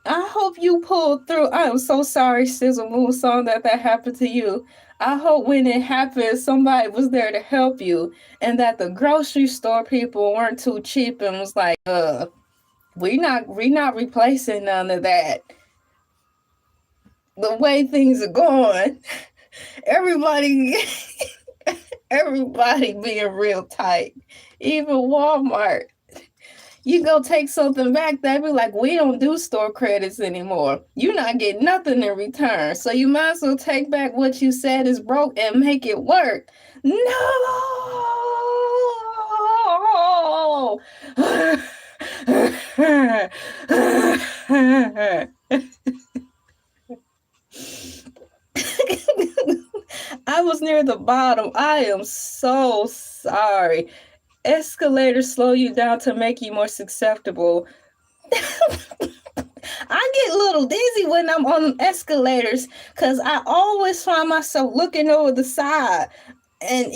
I hope you pulled through. I am so sorry, Sizzle Moon Song, that happened to you. I hope when it happened, somebody was there to help you and that the grocery store people weren't too cheap and was like, we not replacing none of that. The way things are going, everybody being real tight. Even Walmart. You go take something back, they be like, we don't do store credits anymore. You're not getting nothing in return. So you might as well take back what you said is broke and make it work. No! I was near the bottom. I am so sorry. Escalators slow you down to make you more susceptible. I get a little dizzy when I'm on escalators because I always find myself looking over the side. And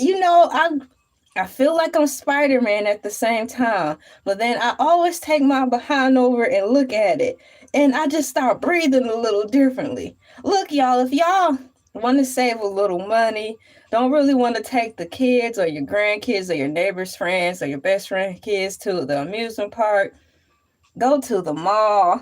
I feel like I'm Spider-Man at the same time, but then I always take my behind over and look at it, and I just start breathing a little differently. Look, y'all, if y'all want to save a little money, don't really want to take the kids or your grandkids or your neighbor's friends or your best friend kids to the amusement park, go to the mall.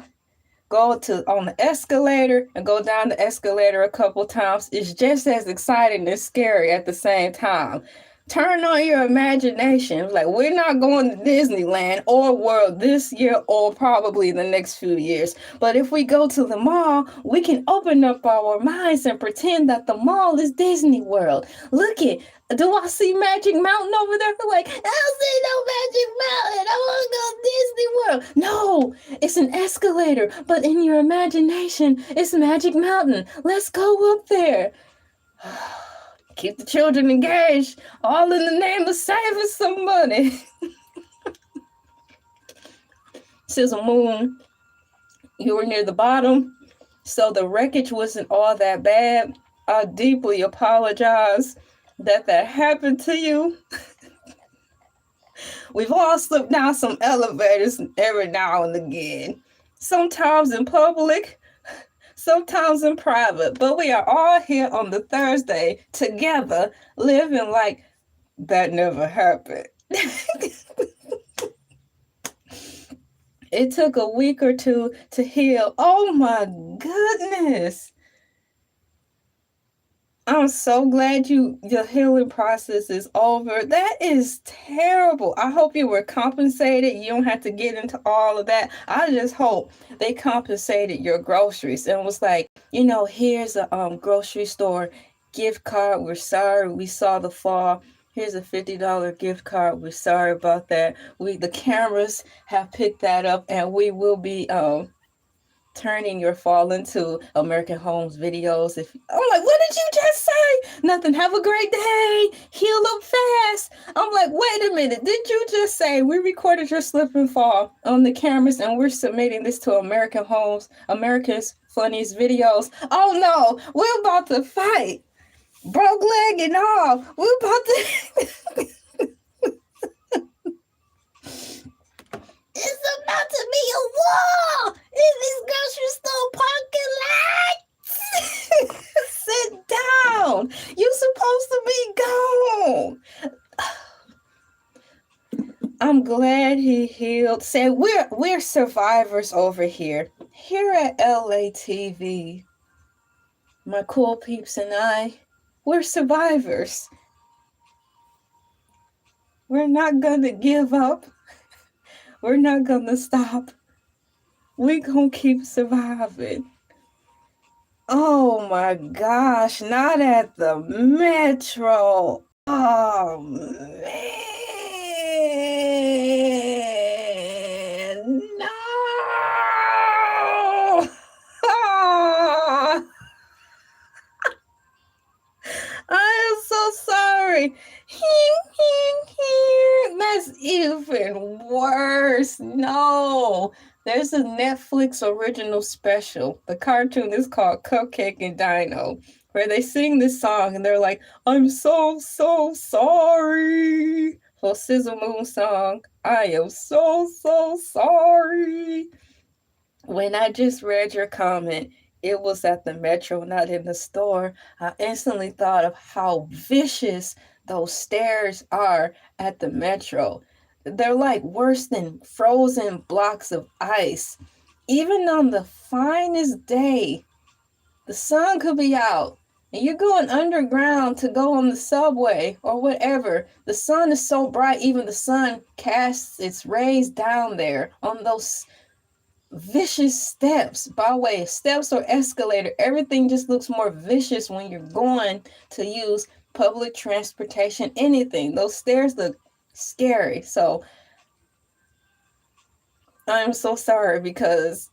Go on the escalator and go down the escalator a couple times. It's just as exciting and scary at the same time. Turn on your imagination. Like, we're not going to Disneyland or World this year or probably the next few years. But if we go to the mall, we can open up our minds and pretend that the mall is Disney World. Look it. Do I see Magic Mountain over there? Like, I don't see no Magic Mountain. I want to go Disney World. No, it's an escalator. But in your imagination, it's Magic Mountain. Let's go up there. Keep the children engaged, all in the name of saving some money. Sizzle Moon, you were near the bottom, so the wreckage wasn't all that bad. I deeply apologize that happened to you. We've all slipped down some elevators every now and again, sometimes in public, sometimes in private, but we are all here on the Thursday together, living like that never happened. It took a week or two to heal. Oh my goodness. I'm so glad your healing process is over. That is terrible. I hope you were compensated. You don't have to get into all of that. I just hope they compensated your groceries and was like, here's a grocery store gift card. We're sorry we saw the fall. Here's a $50 gift card. We're sorry about that. The cameras have picked that up, and we will be turning your fall into American Homes videos. I'm like, what did you just say? Nothing. Have a great day. Heal up fast. I'm like, wait a minute. Did you just say we recorded your slip and fall on the cameras and we're submitting this to American Homes, America's Funniest Videos? Oh no, we're about to fight. Broke leg and all. We're about to It's about to be a war in this grocery store parking lot. Sit down. You're supposed to be gone. I'm glad he healed. Say, we're survivors over here. Here at Elay TV, my cool peeps and I, we're survivors. We're not gonna give up. We're not gonna stop. We're gonna keep surviving. Oh my gosh, not at the Metro. Oh man, no. I am so sorry. That's even worse. No. There's a Netflix original special. The cartoon is called Cupcake and Dino, where they sing this song and they're like, I'm so sorry. For Sizzle Moon song, I am so sorry. When I just read your comment, it was at the Metro, not in the store. I instantly thought of how vicious those stairs are at the Metro. They're like worse than frozen blocks of ice. Even on the finest day, the sun could be out, and you're going underground to go on the subway or whatever. The sun is so bright, even the sun casts its rays down there on those vicious steps, by way steps or escalator. Everything just looks more vicious when you're going to use public transportation, anything. Those stairs look scary. So I'm so sorry, because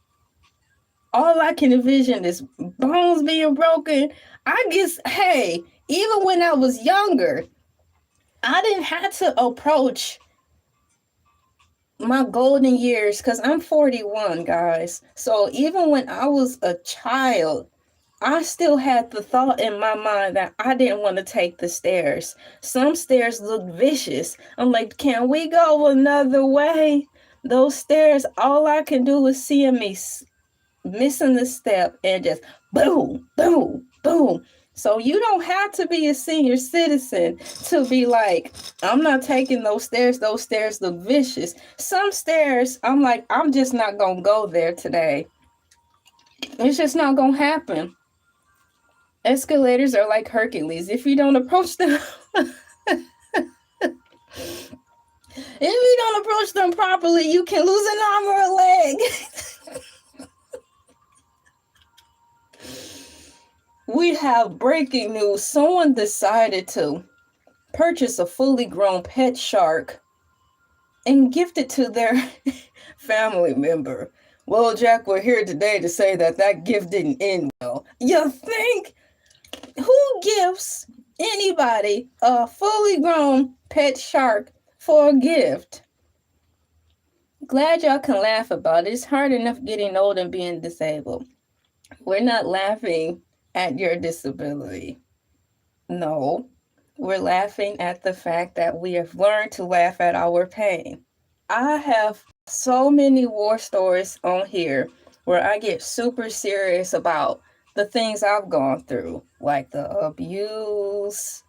all I can envision is bones being broken. I guess, hey, even when I was younger, I didn't have to approach my golden years, because I'm 41, guys. So even when I was a child, I still had the thought in my mind that I didn't want to take the stairs. Some stairs look vicious. I'm like, can we go another way? Those stairs, all I can do is see me missing the step and just boom, boom, boom. So you don't have to be a senior citizen to be like, I'm not taking those stairs. Those stairs look vicious. Some stairs, I'm like, I'm just not going to go there today. It's just not going to happen. Escalators are like Hercules. If you don't approach them, properly, you can lose an arm or a leg. We have breaking news. Someone decided to purchase a fully grown pet shark and gift it to their family member. Well, Jack, we're here today to say that gift didn't end well. You think? Who gives anybody a fully grown pet shark for a gift? Glad y'all can laugh about it. It's hard enough getting old and being disabled. We're not laughing at your disability. No, we're laughing at the fact that we have learned to laugh at our pain. I have so many war stories on here where I get super serious about the things I've gone through, like the abuse,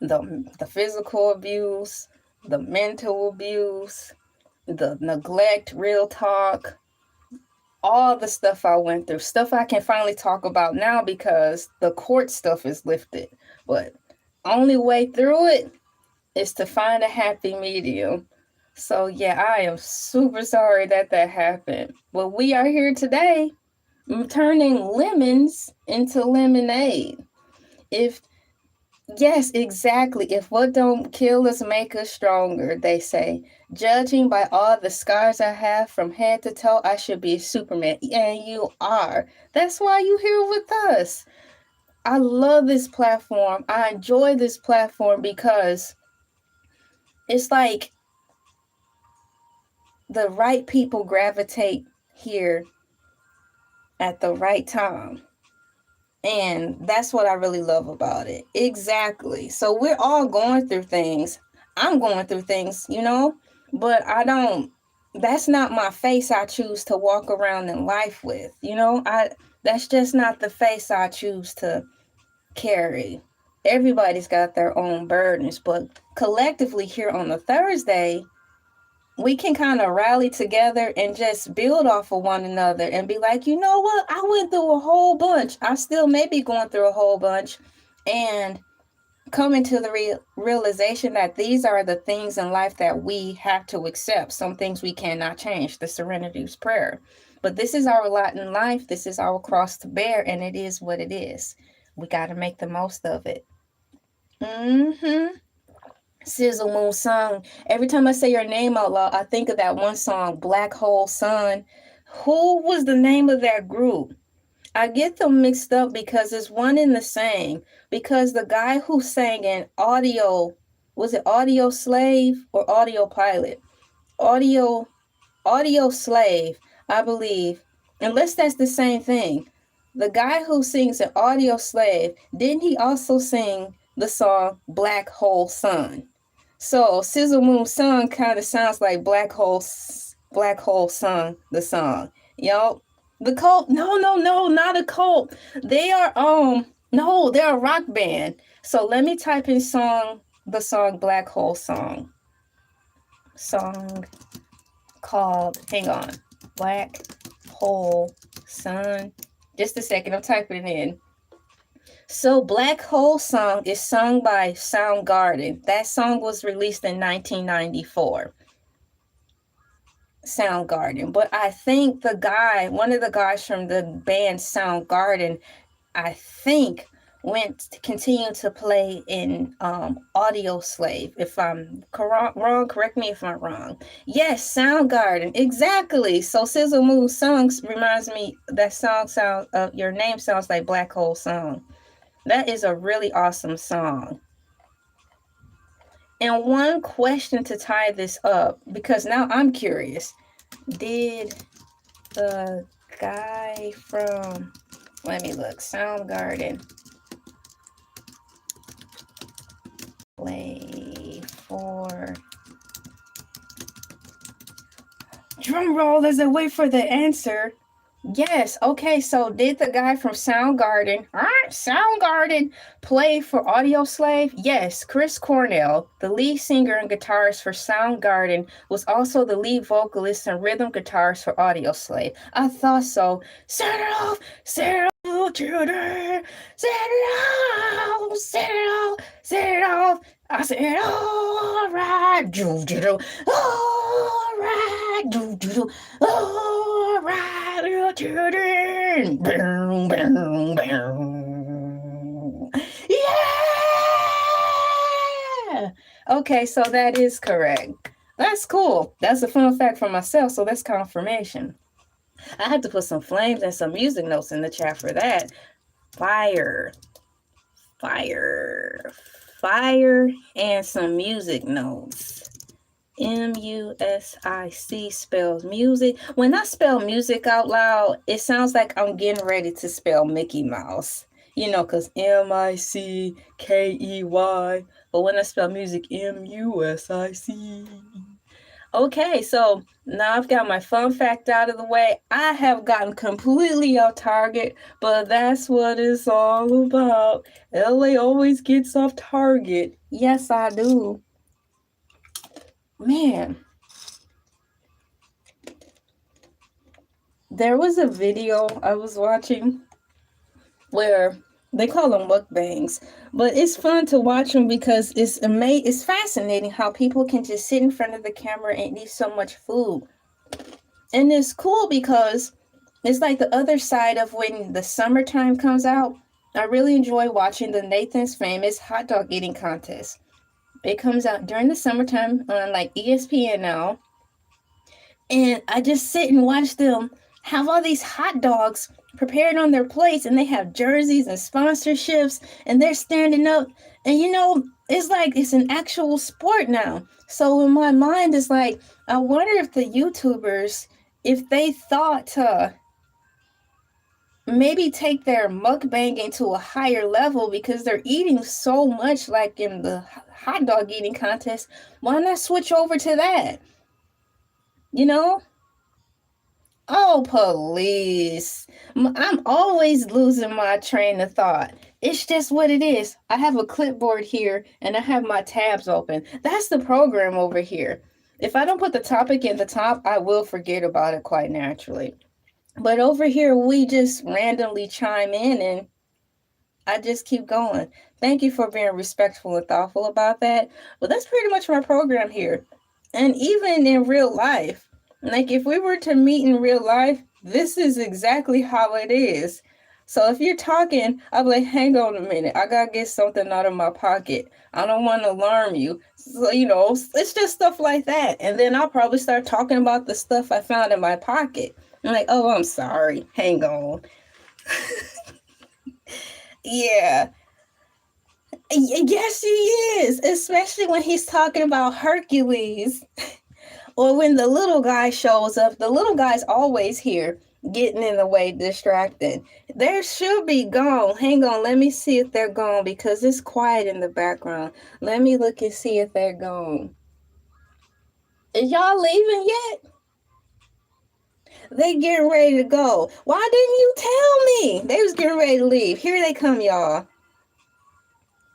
the physical abuse, the mental abuse, the neglect, real talk, all the stuff I went through, stuff I can finally talk about now because the court stuff is lifted. But only way through it is to find a happy medium. So yeah, I am super sorry that happened. But we are here today turning lemons into lemonade. Yes, exactly. If what don't kill us make us stronger, they say. Judging by all the scars I have from head to toe, I should be Superman. And you are. That's why you're here with us. I love this platform. I enjoy this platform because it's like the right people gravitate here at the right time. And that's what I really love about it. Exactly. So we're all going through things. I'm going through things, but that's not my face I choose to walk around in life with, that's just not the face I choose to carry. Everybody's got their own burdens, but collectively here on the Thursday, we can kind of rally together and just build off of one another and be like, you know what? I went through a whole bunch. I still may be going through a whole bunch, and coming to the realization that these are the things in life that we have to accept. Some things we cannot change. The Serenity's Prayer. But this is our lot in life. This is our cross to bear, and it is what it is. We got to make the most of it. Sizzle Moon song. Every time I say your name out loud, I think of that one song, Black Hole Sun. Who was the name of that group? I get them mixed up because it's one and the same. Because the guy who sang in Audio, was it Audio Slave or Audio Pilot? Audio Slave, I believe. Unless that's the same thing. The guy who sings in Audio Slave, didn't he also sing the song Black Hole Sun? So Sizzle Moon Song kind of sounds like Black Hole Sun, the song. Yo, the cult? No, not a cult. They are no, they're a rock band. So let me type in the song Black Hole Song. Song called, hang on, Black Hole Sun. Just a second, I'm typing it in. So Black Hole Song is sung by Soundgarden. That song was released in 1994. Soundgarden. But I think one of the guys from the band Soundgarden, I think continued to play in Audio Slave. If I'm wrong, correct me if I'm wrong. Yes, Soundgarden, exactly. So Sizzle Moon songs reminds me that Your Name sounds like Black Hole Song. That is a really awesome song. And one question to tie this up, because now I'm curious. Did the guy from, let me look, Soundgarden play for, drum roll as I wait for the answer. Yes, okay, so did the guy from Soundgarden play for Audio Slave? Yes, Chris Cornell, the lead singer and guitarist for Soundgarden, was also the lead vocalist and rhythm guitarist for Audio Slave. I thought so. Set it off, set it off, children, set it off, set it off, set it off. I said, all right, all right, all right, little children. Boom, boom, boom. Yeah! Okay, so that is correct. That's cool. That's a fun fact for myself, so that's confirmation. I had to put some flames and some music notes in the chat for that. Fire, and some music notes. MUSIC spells music. When I spell music out loud, it sounds like I'm getting ready to spell Mickey Mouse. You know, because MICKEY. But when I spell music, MUSIC. Okay, so now I've got my fun fact out of the way. I have gotten completely off target, but that's what it's all about. LA always gets off target. Yes, I do. Man. There was a video I was watching where they call them mukbangs, but it's fun to watch them because it's fascinating how people can just sit in front of the camera and eat so much food. And it's cool because it's like the other side of when the summertime comes out. I really enjoy watching the Nathan's Famous hot dog eating contest. It comes out during the summertime on like ESPN now. And I just sit and watch them have all these hot dogs prepared on their plates, and they have jerseys and sponsorships, and they're standing up. And you know, it's like it's an actual sport now. So in my mind, it's like, I wonder if the YouTubers, if they thought to maybe take their mukbanging to a higher level because they're eating so much like in the hot dog eating contest. Why not switch over to that? You know? Oh, police. I'm always losing my train of thought. It's just what it is. I have a clipboard here and I have my tabs open. That's the program over here. If I don't put the topic in the top, I will forget about it quite naturally. But over here, we just randomly chime in and I just keep going. Thank you for being respectful and thoughtful about that. But that's pretty much my program here. And even in real life, like if we were to meet in real life, this is exactly how it is. So if you're talking, I'll be like, hang on a minute. I got to get something out of my pocket. I don't want to alarm you. So, you know, it's just stuff like that. And then I'll probably start talking about the stuff I found in my pocket. I'm like, oh, I'm sorry. Hang on. Yeah. Yes, he is. Especially when he's talking about Hercules. Or when the little guy shows up. The little guy's always here, getting in the way, distracted. They should be gone. Hang on, let me see if they're gone because it's quiet in the background. Let me look and see if they're gone. Is y'all leaving yet? They getting ready to go. Why didn't you tell me? They was getting ready to leave. Here they come, y'all.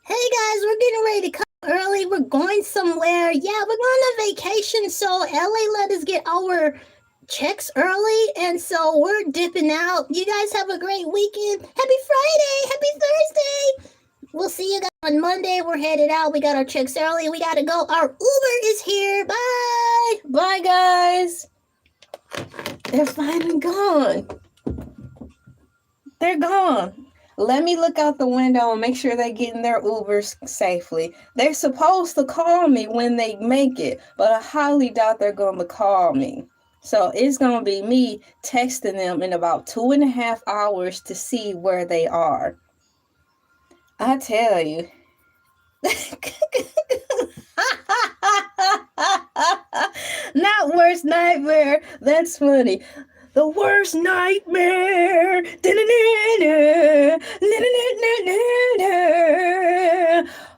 Hey guys, we're getting ready to come early. We're going somewhere. Yeah, we're going on vacation, so LA let us get our checks early, and so we're dipping out. You guys have a great weekend. Happy Friday. Happy Thursday. We'll see you guys on Monday. We're headed out. We got our checks early. We got to go. Our Uber is here. Bye. Bye, guys. They're finally gone. They're gone. Let me look out the window and make sure they're getting their Ubers safely. They're supposed to call me when they make it, but I highly doubt they're going to call me. So it's going to be me texting them in about 2.5 hours to see where they are. I tell you. Not worst nightmare. That's funny. The worst nightmare.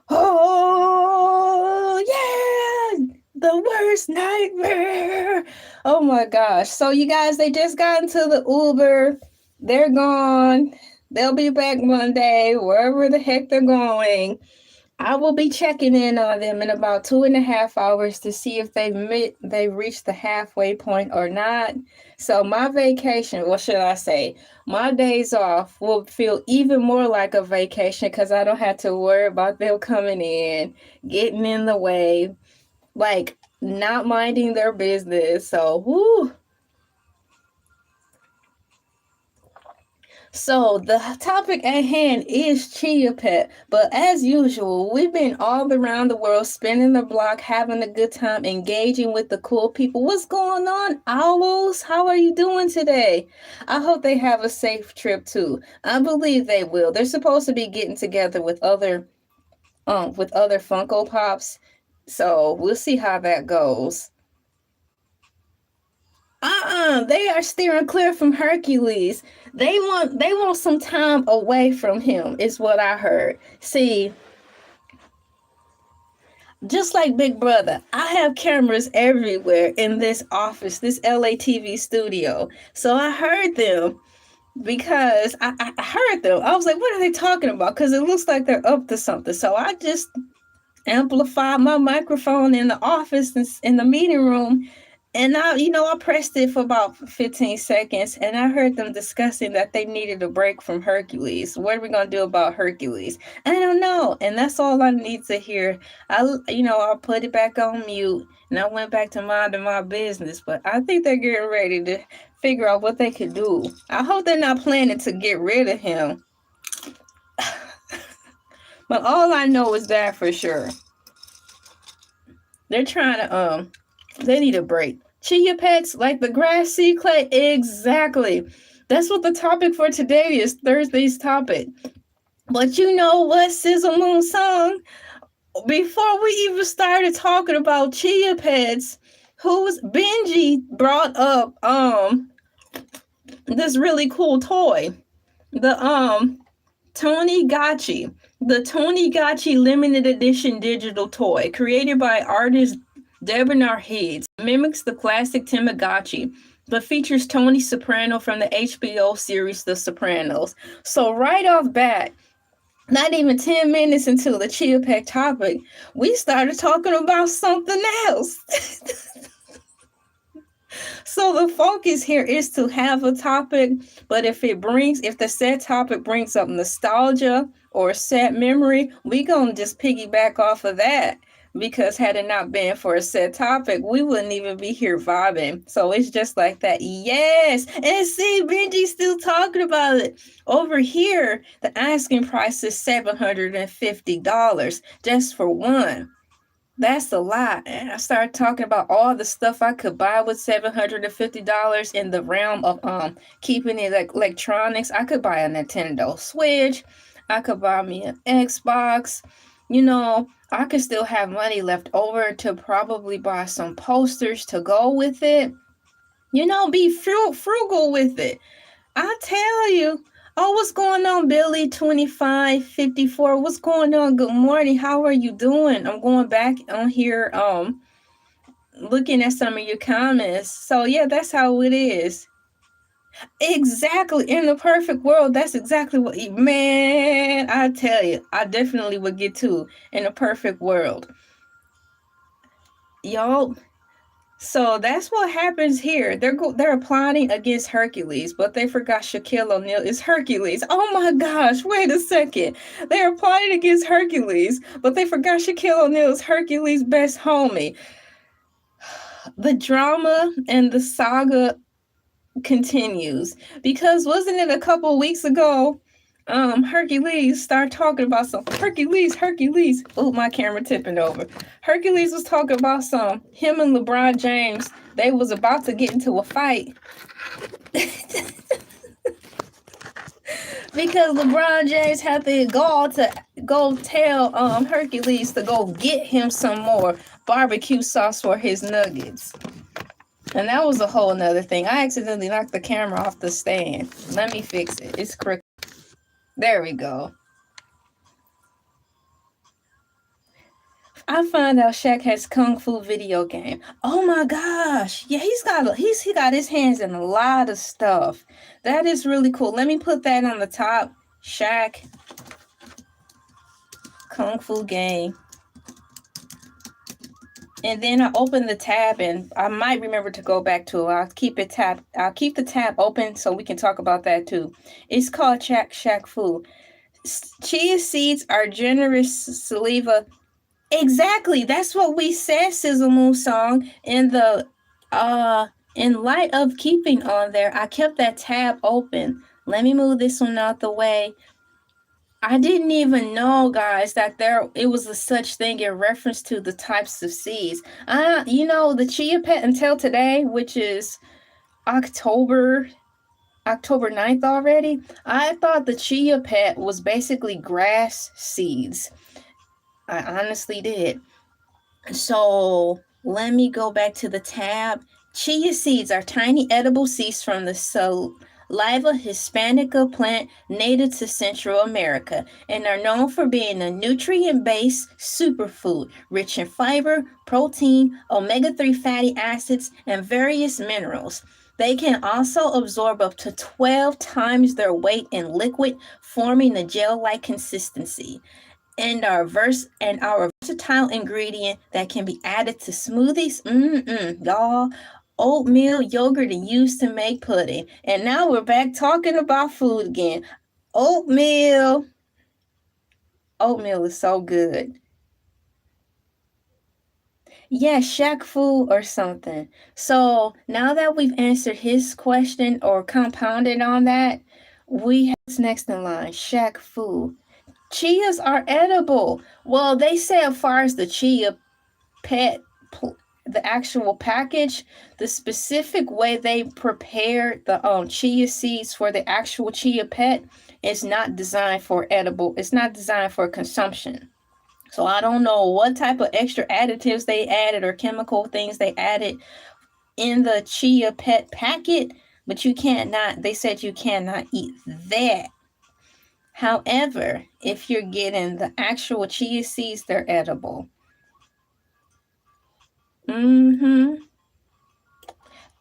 Oh, yeah. The worst nightmare. Oh my gosh. So you guys, they just got into the Uber. They're gone. They'll be back Monday, wherever the heck they're going. I will be checking in on them in about 2.5 hours to see if they reached the halfway point or not. So my vacation, what should I say? My days off will feel even more like a vacation because I don't have to worry about them coming in, getting in the way, like not minding their business. So, whoo. So the topic at hand is Chia Pet, but as usual, we've been all around the world, spinning the block, having a good time, engaging with the cool people. What's going on, owls? How are you doing today? I hope they have a safe trip too. I believe they will. They're supposed to be getting together with other Funko Pops, so we'll see how that goes. They are steering clear from Hercules. They want some time away from him, is what I heard. See, just like Big Brother, I have cameras everywhere in this office, this Elay TV studio. So I heard them because I heard them. I was like, what are they talking about? Because it looks like they're up to something. So I just amplified my microphone in the office, in the meeting room. And I pressed it for about 15 seconds, and I heard them discussing that they needed a break from Hercules. What are we going to do about Hercules? I don't know. And that's all I need to hear. I'll put it back on mute, and I went back to minding my business. But I think they're getting ready to figure out what they could do. I hope they're not planning to get rid of him. But all I know is that for sure. They're trying to, they need a break. Chia Pets, like the grass seed clay. Exactly. That's what the topic for today is, Thursday's topic. But you know what, Sizzle Moon Song? Before we even started talking about Chia Pets, Benji brought up this really cool toy. The Tamagotchi. The Tamagotchi limited edition digital toy created by artist Deborah Heeds, mimics the classic Tamagotchi, but features Tony Soprano from the HBO series The Sopranos. So right off bat, not even 10 minutes into the Chia Pet topic, we started talking about something else. So the focus here is to have a topic, but if the said topic brings up nostalgia or sad memory, we gonna just piggyback off of that. Because had it not been for a set topic, we wouldn't even be here vibing. So it's just like that. Yes. And see, Benji's still talking about it. Over here, the asking price is $750 just for one. That's a lot. And I started talking about all the stuff I could buy with $750 in the realm of keeping it like electronics. I could buy a Nintendo Switch. I could buy me an Xbox. I could still have money left over to probably buy some posters to go with it. Be frugal with it. I tell you. Oh, what's going on, Billy 2554? What's going on? Good morning. How are you doing? I'm going back on here, looking at some of your comments. So yeah, that's how it is. Exactly. In the perfect world, that's exactly what, man, I tell you, I definitely would get to in a perfect world. Y'all, So that's what happens here. They're plotting against Hercules, but they forgot Shaquille O'Neal is Hercules. Oh my gosh, wait a second. They are plotting against Hercules, but they forgot Shaquille O'Neal is Hercules' best homie. The drama and the saga continues because wasn't it a couple weeks ago Hercules started talking about some Hercules. Oh, my camera tipping over. Hercules was talking about some him and LeBron James. They was about to get into a fight because LeBron James had the gall to go tell Hercules to go get him some more barbecue sauce for his nuggets. And that was a whole nother thing. I accidentally knocked the camera off the stand. Let me fix it. It's crooked. There we go. I find out Shaq has kung fu video game. Oh my gosh. Yeah, he got his hands in a lot of stuff. That is really cool. Let me put that on the top. Shaq kung fu game. And then I open the tab and I might remember to go back to it. I'll keep the tab open so we can talk about that too. It's called Shaq Fu. Chia seeds are generous saliva. Exactly. That's what we said, Sizzle Moon Song. In light of keeping on there, I kept that tab open. Let me move this one out the way. I didn't even know, guys, that it was a such thing in reference to the types of seeds. The Chia Pet until today, which is October 9th already, I thought the Chia Pet was basically grass seeds. I honestly did. So let me go back to the tab. Chia seeds are tiny edible seeds from the Saliva hispanica plant native to Central America and are known for being a nutrient-based superfood rich in fiber, protein, omega-3 fatty acids, and various minerals. They can also absorb up to 12 times their weight in liquid, forming a gel-like consistency. And our versatile ingredient that can be added to smoothies, y'all. Oatmeal, yogurt, and used to make pudding. And now we're back talking about food again. Oatmeal is so good. Yeah, Shaq Fu or something. So now that we've answered his question or compounded on that, we have what's next in line. Shaq Fu. Chias are edible. Well, they say as far as the Chia Pet, the actual package, the specific way they prepare the chia seeds for the actual Chia Pet is not designed for edible. It's not designed for consumption. So I don't know what type of extra additives they added or chemical things they added in the Chia Pet packet, but they said you cannot eat that. However, if you're getting the actual chia seeds, they're edible.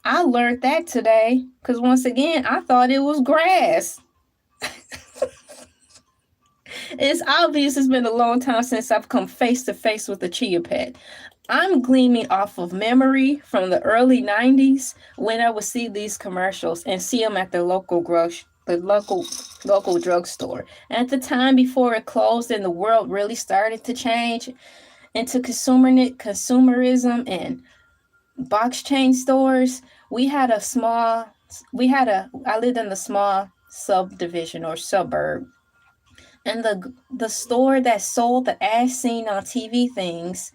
I learned that today because once again, I thought it was grass. It's obvious it's been a long time since I've come face to face with the Chia Pet. I'm gleaming off of memory from the early 90s when I would see these commercials and see them at the local drugstore. At the time before it closed and the world really started to change into consumerism and box chain stores, I lived in a small subdivision or suburb. And the store that sold the as seen on TV things,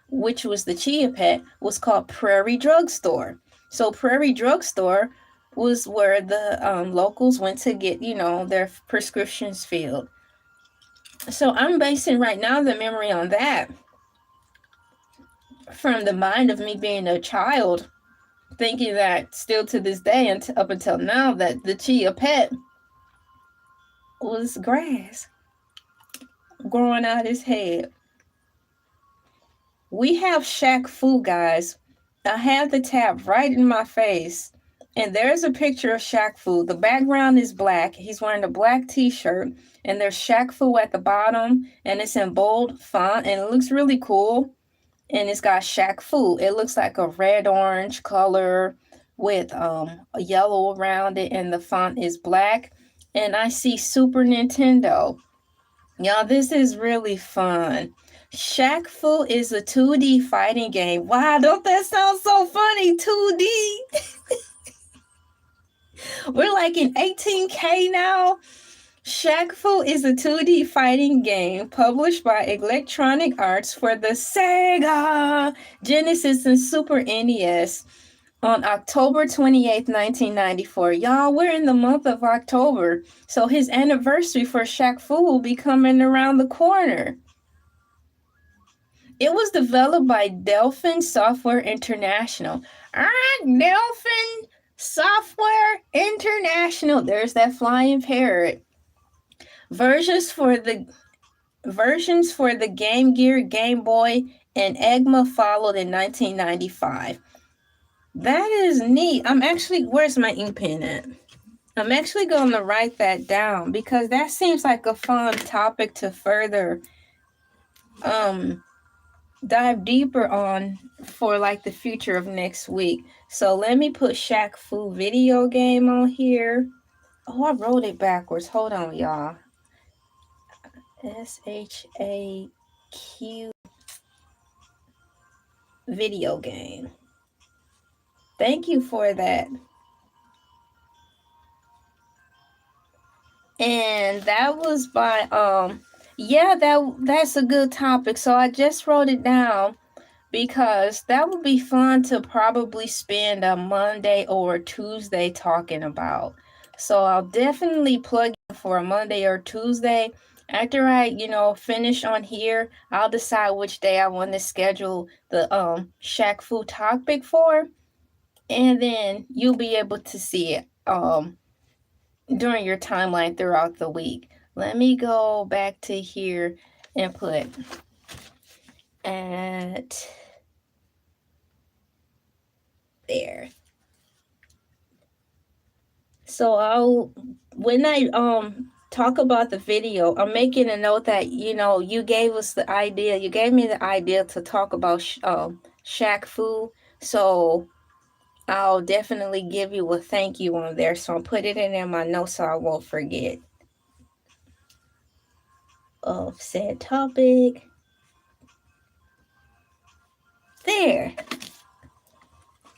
which was the Chia Pet, was called Prairie Drugstore. So Prairie Drugstore was where the locals went to get, their prescriptions filled. So I'm basing right now the memory on that from the mind of me being a child, thinking that still to this day and up until now that the Chia Pet was grass growing out his head. We have Shaq Fu, guys. I have the tab right in my face. And there's a picture of Shaq Fu. The background is black. He's wearing a black t-shirt. And there's Shaq Fu at the bottom. And it's in bold font. And it looks really cool. and it's got Shaq Fu. It looks like a red-orange color with a yellow around it, and the font is black. And I see Super Nintendo. Y'all, this is really fun. Shaq Fu is a 2D fighting game. Wow, don't that sound so funny? 2D. We're like in 18K now. Shaq Fu is a 2D fighting game published by Electronic Arts for the Sega, Genesis, and Super NES on October 28th, 1994. Y'all, we're in the month of October, so his anniversary for Shaq Fu will be coming around the corner. It was developed by Delphin Software International. Delphin Software International. There's that flying parrot. Versions for the Game Gear, Game Boy, and Egma followed in 1995. That is neat. Where's my ink pen at? I'm actually going to write that down because that seems like a fun topic to further dive deeper on for like the future of next week. So let me put Shaq Fu video game on here. Oh, I wrote it backwards. Hold on, y'all. SHAQ video game. Thank you for that. And that was by that's a good topic. So I just wrote it down because that would be fun to probably spend a Monday or a Tuesday talking about. So I'll definitely plug in for a Monday or Tuesday. After I, finish on here, I'll decide which day I want to schedule the Shaq Fu topic for. And then you'll be able to see it during your timeline throughout the week. Let me go back to here and put at there. So when I talk about the video, I'm making a note that you gave me the idea to talk about Shaq Fu. So I'll definitely give you a thank you on there. So I'll put it in my notes so I won't forget. Of said topic. There.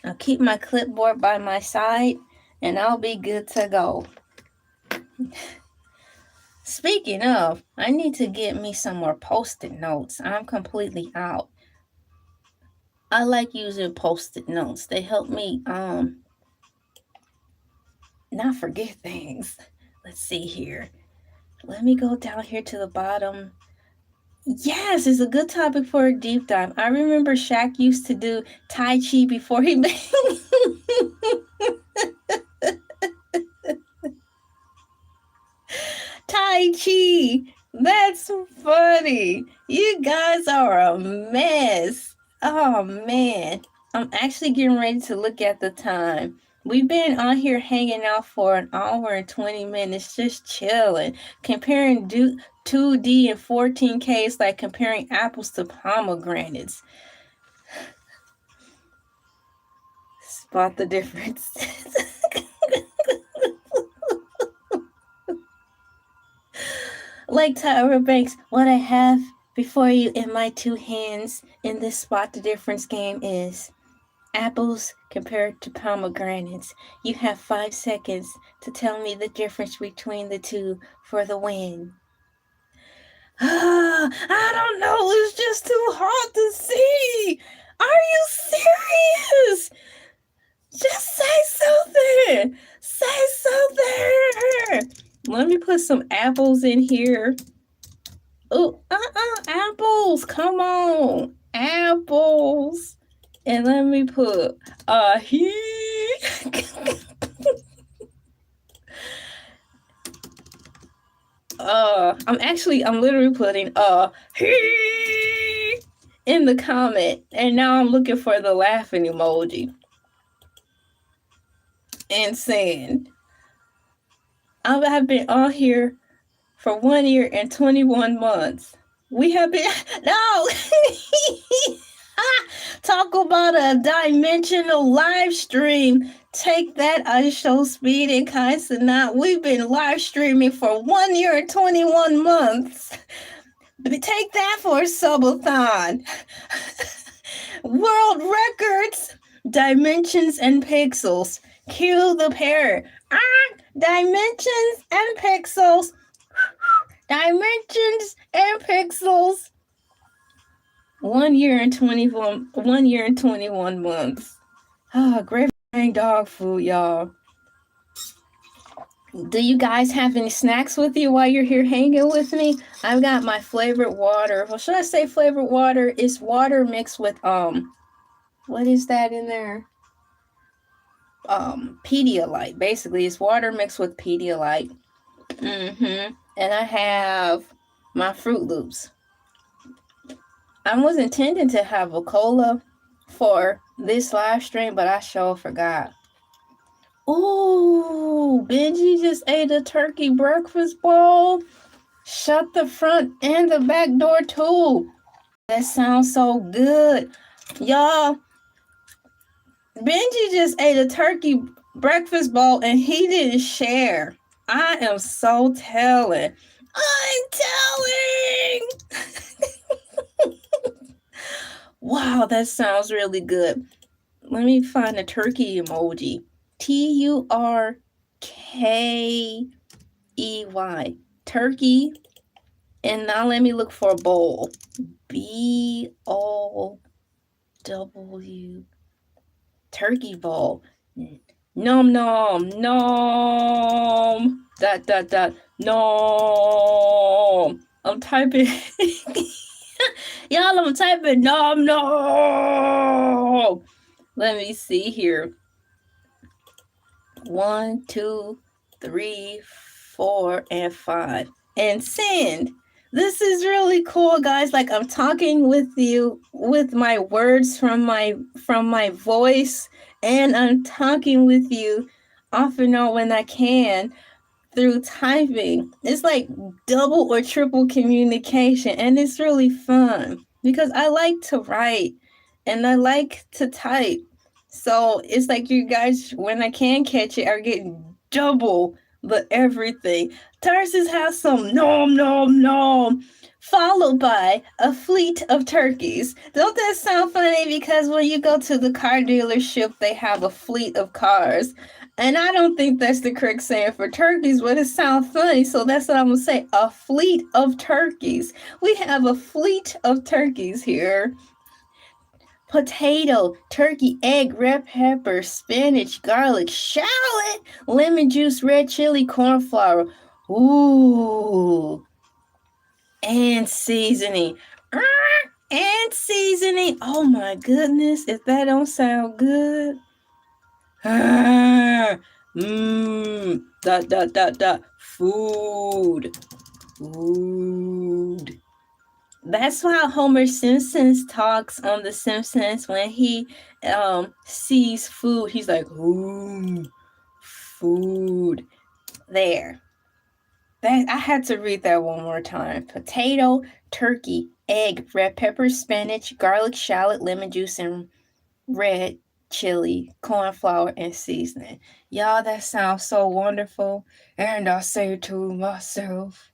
I'll keep my clipboard by my side and I'll be good to go. Speaking of, I need to get me some more Post-it notes. I'm completely out. I like using Post-it notes. They help me not forget things. Let's see here. Let me go down here to the bottom. Yes, it's a good topic for a deep dive. I remember Shaq used to do Tai Chi before he made Tai Chi. That's funny. You guys are a mess. Oh, man. I'm actually getting ready to look at the time. We've been on here hanging out for an hour and 20 minutes, just chilling, comparing 2D and 14K is like comparing apples to pomegranates. Spot the difference. Like Tyra Banks, what I have before you in my two hands in this spot the difference game is apples compared to pomegranates. You have 5 seconds to tell me the difference between the two for the win. I don't know. It's just too hard to see. Are you serious? Just say something. Say something. Let me put some apples in here. Oh, apples. Come on. Apples. And let me put he. I'm literally putting he in the comment. And now I'm looking for the laughing emoji. And saying, I've been on here for 1 year and 21 months. We have been, no. Talk about a dimensional live stream. Take that, I show Speed and Kaisenat. We've been live streaming for 1 year and 21 months. Take that for a subathon. World records, dimensions and pixels. Cue the pair. Dimensions and pixels. Dimensions and pixels. 1 year and 21 months. Great dog food, y'all. Do you guys have any snacks with you while you're here hanging with me? I've got my flavored water. Well, should I say flavored water? It's water mixed with what is that in there? Pedialyte. Basically, it's water mixed with Pedialyte. And I have my Fruit Loops. I was intending to have a cola for this live stream, but I sure forgot. Ooh, Benji just ate a turkey breakfast bowl. Shut the front and the back door too. That sounds so good. Y'all, Benji just ate a turkey breakfast bowl and he didn't share. I am so telling. I'm telling. Wow, that sounds really good. Let me find a turkey emoji. TURKEY. Turkey. And now let me look for a bowl. BOW. Turkey bowl. Nom nom nom. Nom. I'm typing. Y'all, I'm typing nom nom. Let me see here. 1, 2, 3, 4, and 5. And send. This is really cool, guys. Like, I'm talking with you with my words from my voice, and I'm talking with you off and on when I can through typing. It's like double or triple communication, and it's really fun because I like to write and I like to type. So it's like you guys, when I can catch it, are getting double the everything. Tarsus has some nom nom nom, followed by a fleet of turkeys. Don't that sound funny? Because when you go to the car dealership, they have a fleet of cars. And I don't think that's the correct saying for turkeys, but it sounds funny. So that's what I'm going to say. A fleet of turkeys. We have a fleet of turkeys here. Potato, turkey, egg, red pepper, spinach, garlic, shallot, lemon juice, red chili, cornflour. Ooh. And seasoning. And seasoning. Oh my goodness. If that don't sound good. Food. Food. That's why Homer Simpson talks on The Simpsons when he sees food. He's like, ooh, food. There. That I had to read that one more time. Potato, turkey, egg, red pepper, spinach, garlic, shallot, lemon juice, and red chili, cornflour, and seasoning. Y'all, that sounds so wonderful. And I say to myself,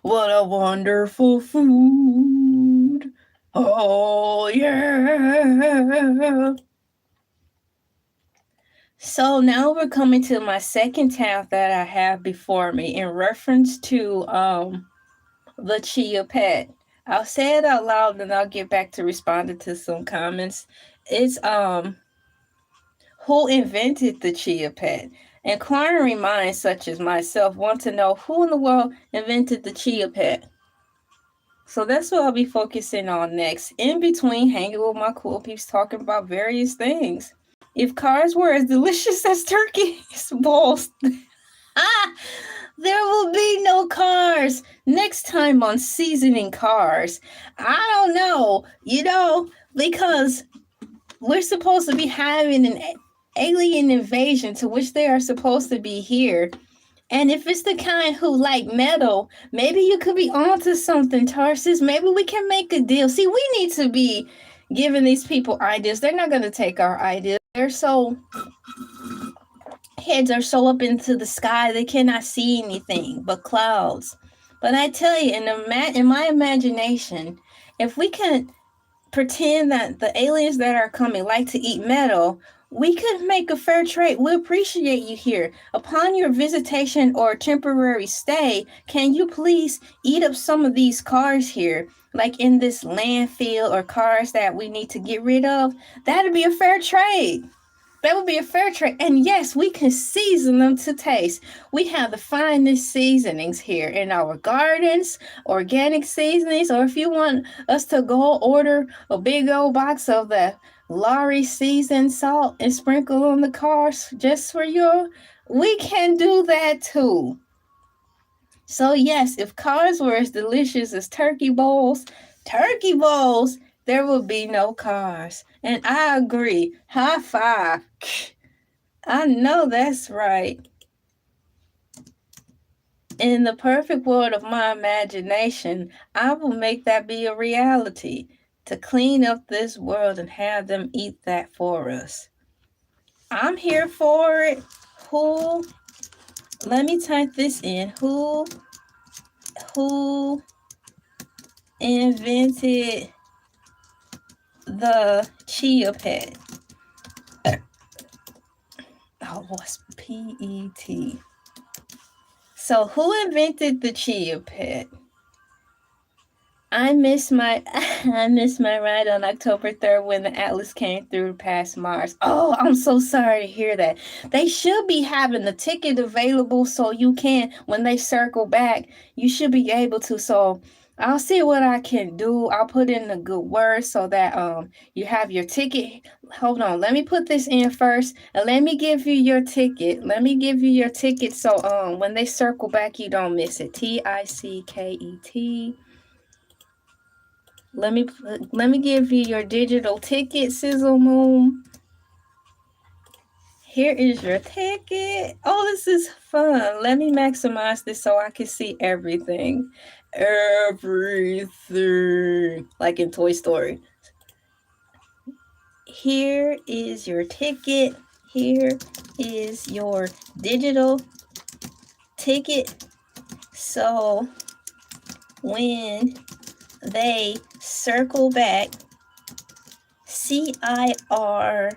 what a wonderful food. Oh, yeah. So now we're coming to my second tab that I have before me in reference to the Chia Pet. I'll say it out loud and I'll get back to responding to some comments. It's who invented the Chia Pet? Inquiring minds such as myself want to know who in the world invented the Chia Pet. So that's what I'll be focusing on next, in between hanging with my cool peeps talking about various things. If cars were as delicious as turkey's balls, there will be no cars. Next time on Seasoning Cars. I don't know, because we're supposed to be having an alien invasion to which they are supposed to be here. And if it's the kind who like metal, maybe you could be onto something, Tarsus. Maybe we can make a deal. See, we need to be giving these people ideas. They're not going to take our ideas. They're so, heads are so up into the sky, they cannot see anything but clouds. But I tell you, in my imagination, if we can pretend that the aliens that are coming like to eat metal, we could make a fair trade. We appreciate you here. Upon your visitation or temporary stay, can you please eat up some of these cars here, like in this landfill, or cars that we need to get rid of? That'd be a fair trade. That would be a fair trade. And yes, we can season them to taste. We have the finest seasonings here in our gardens, organic seasonings, or if you want us to go order a big old box of the Lorry seasoned salt and sprinkle on the cars just for you, we can do that too. So yes, if cars were as delicious as turkey bowls, there will be no cars. And I agree. High five. I know that's right. In the perfect world of my imagination, I will make that be a reality, to clean up this world and have them eat that for us. I'm here for it. Let me type this in. Who invented the Chia Pet? Oh, what's PET? So who invented the Chia Pet? I missed my ride on October 3rd when the Atlas came through past Mars. Oh, I'm so sorry to hear that. They should be having the ticket available so you can, when they circle back, you should be able to. So I'll see what I can do. I'll put in a good word so that you have your ticket. Hold on, let me put this in first, and let me give you your ticket. So when they circle back, you don't miss it. TICKET. Let me give you your digital ticket, Sizzle Moon. Here is your ticket. Oh, this is fun. Let me maximize this so I can see everything. Everything. Like in Toy Story. Here is your ticket. Here is your digital ticket. So when they circle back, CIRCLE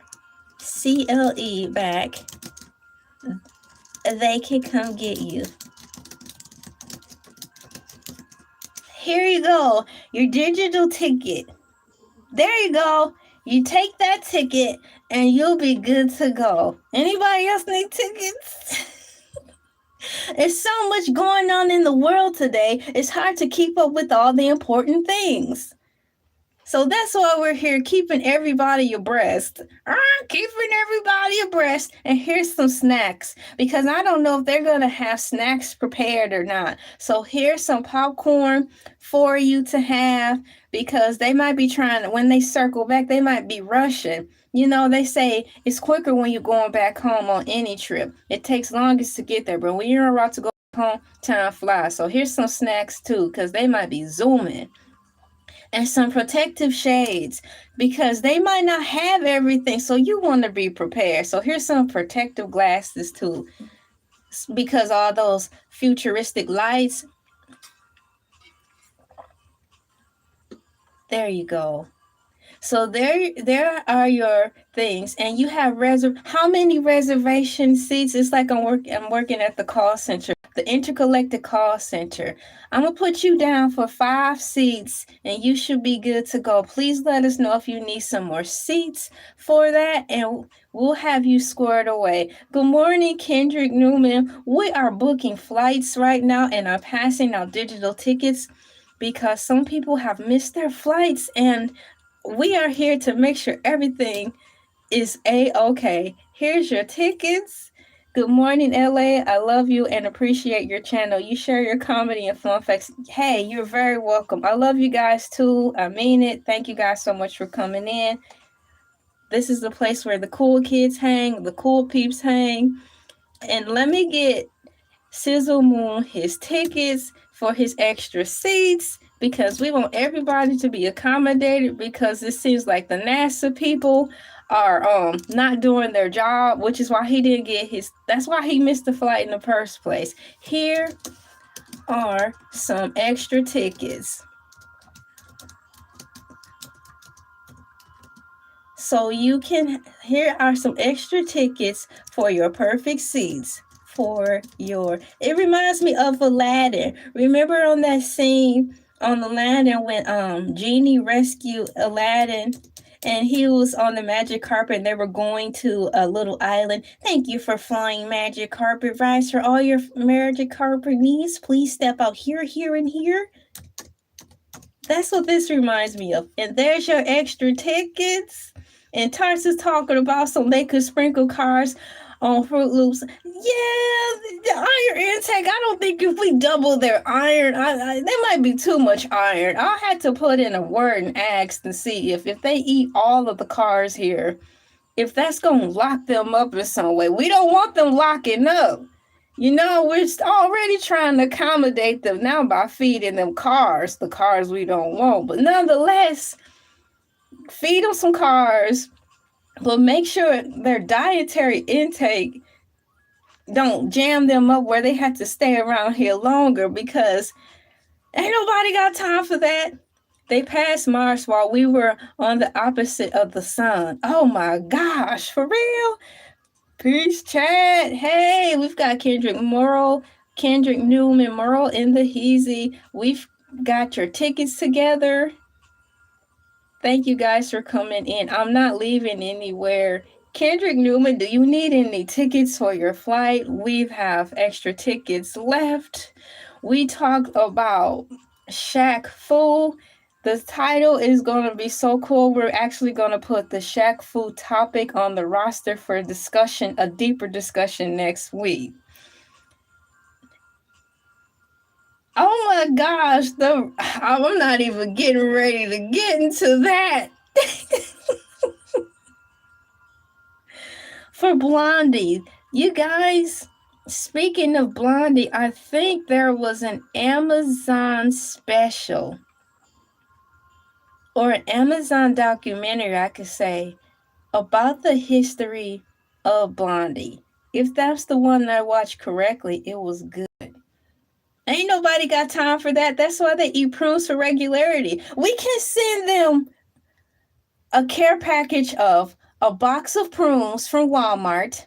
back, they can come get you. Here you go, your digital ticket. There you go. You take that ticket and you'll be good to go. Anybody else need tickets? There's so much going on in the world today. It's hard to keep up with all the important things. So that's why we're here, keeping everybody abreast. And here's some snacks, because I don't know if they're going to have snacks prepared or not. So here's some popcorn for you to have, because they might be trying, when they circle back, they might be rushing. You know, they say it's quicker when you're going back home on any trip. It takes longest to get there, but when you're about to go home, time flies. So here's some snacks too, because they might be zooming. And some protective shades, because they might not have everything, so you want to be prepared. So here's some protective glasses too, because all those futuristic lights. There you go. So there are your things, and you have how many reservation seats? It's like I'm working at the call center, the intercollected call center. I'm gonna put you down for 5 seats, and you should be good to go. Please let us know if you need some more seats for that, and we'll have you squared away. Good morning, Kendrick Newman. We are booking flights right now and are passing out digital tickets, because some people have missed their flights, and we are here to make sure everything is A-okay. Here's your tickets. Good morning, LA. I love you and appreciate your channel. You share your comedy and fun facts. Hey, you're very welcome. I love you guys too. I mean it. Thank you guys so much for coming in. This is the place where the cool kids hang, the cool peeps hang. And let me get Sizzle Moon his tickets for his extra seats because we want everybody to be accommodated, because it seems like the NASA people are not doing their job, which is why he didn't get his, that's why he missed the flight in the first place. Here are some extra tickets. So you can, here are some extra tickets for your perfect seats. For your, it reminds me of Aladdin. Remember on that scene on Aladdin when Genie rescued Aladdin and he was on the magic carpet and they were going to a little island. Thank you for flying magic carpet rides. For all your magic carpet needs, please step out here, here, and here. That's what this reminds me of. And there's your extra tickets. And Tarsus talking about so they could sprinkle cars on Fruit Loops. Yeah, the iron intake. I don't think if we double their iron, there might be too much iron. I'll have to put in a word and ask to see if they eat all of the cars here, if that's going to lock them up in some way. We don't want them locking up. You know, we're already trying to accommodate them now by feeding them cars, the cars we don't want. But nonetheless, feed them some cars, but make sure their dietary intake don't jam them up where they have to stay around here longer, because ain't nobody got time for that. They passed Mars while we were on the opposite of the sun. Oh my gosh, for real? Peace chat. Hey, we've got Kendrick Newman Merle in the Heezy. We've got your tickets together. Thank you guys for coming in. I'm not leaving anywhere. Kendrick Newman, do you need any tickets for your flight? We have extra tickets left. We talked about Shaq Fu. The title is going to be so cool. We're actually going to put the Shaq Fu topic on the roster for discussion, a deeper discussion next week. Oh my gosh, I'm not even getting ready to get into that. For Blondie, you guys, speaking of Blondie, I think there was an Amazon special or an Amazon documentary, I could say, about the history of Blondie. If that's the one that I watched correctly, it was good. Ain't nobody got time for that. That's why they eat prunes for regularity. We can send them a care package of a box of prunes from Walmart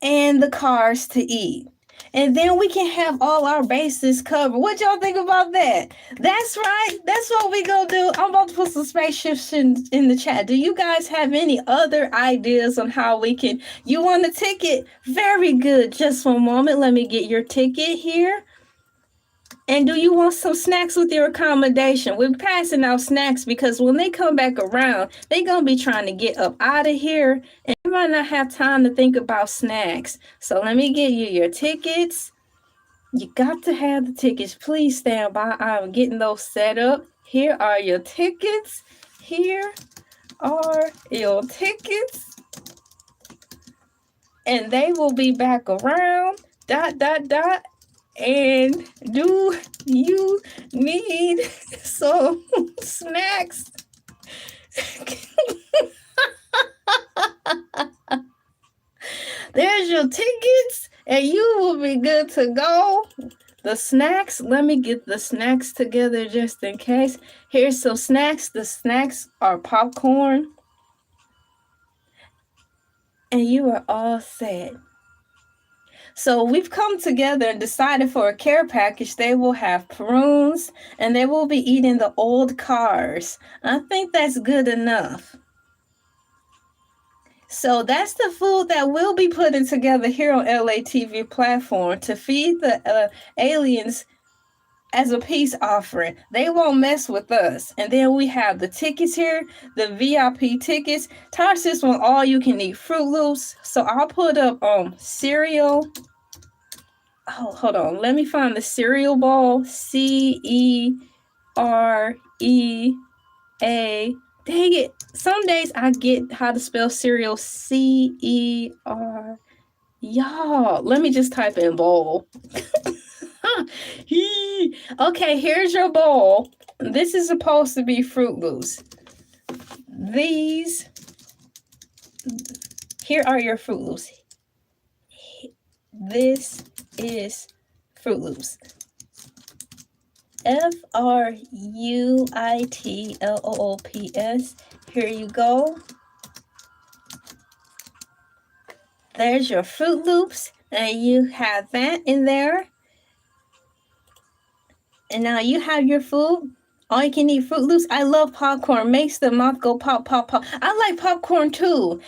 and the cars to eat. And then we can have all our bases covered. What y'all think about that? That's right. That's what we gonna do. I'm about to put some spaceships in the chat. Do you guys have any other ideas on how we can? You want a ticket? Very good. Just one moment. Let me get your ticket here. And do you want some snacks with your accommodation? We're passing out snacks because when they come back around, they're going to be trying to get up out of here. And you might not have time to think about snacks. So let me get you your tickets. You got to have the tickets. Please stand by. I'm getting those set up. Here are your tickets. Here are your tickets. And they will be back around. ... And do you need some snacks? There's your tickets, and you will be good to go. The snacks, let me get the snacks together just in case. Here's some snacks. The snacks are popcorn. And you are all set. So we've come together and decided for a care package. They will have prunes and they will be eating the old cars. I think that's good enough. So that's the food that we'll be putting together here on Elay TV platform to feed the aliens as a peace offering. They won't mess with us. And then we have the tickets here, the VIP tickets. Tarsus want all you can eat Fruit Loops. So I'll put up cereal. Oh, hold on. Let me find the cereal ball. CEREA. Dang it. Some days I get how to spell cereal. CEREAL. Y'all, let me just type in bowl. Okay, here's your bowl. This is supposed to be Fruit Loops. Here are your Fruit Loops. This is Fruit Loops. FRUITLOOPS. Here you go. There's your Fruit Loops, and you have that in there. And now you have your food. All you can eat Fruit Loops. I love popcorn. Makes the mouth go pop, pop, pop. I like popcorn too.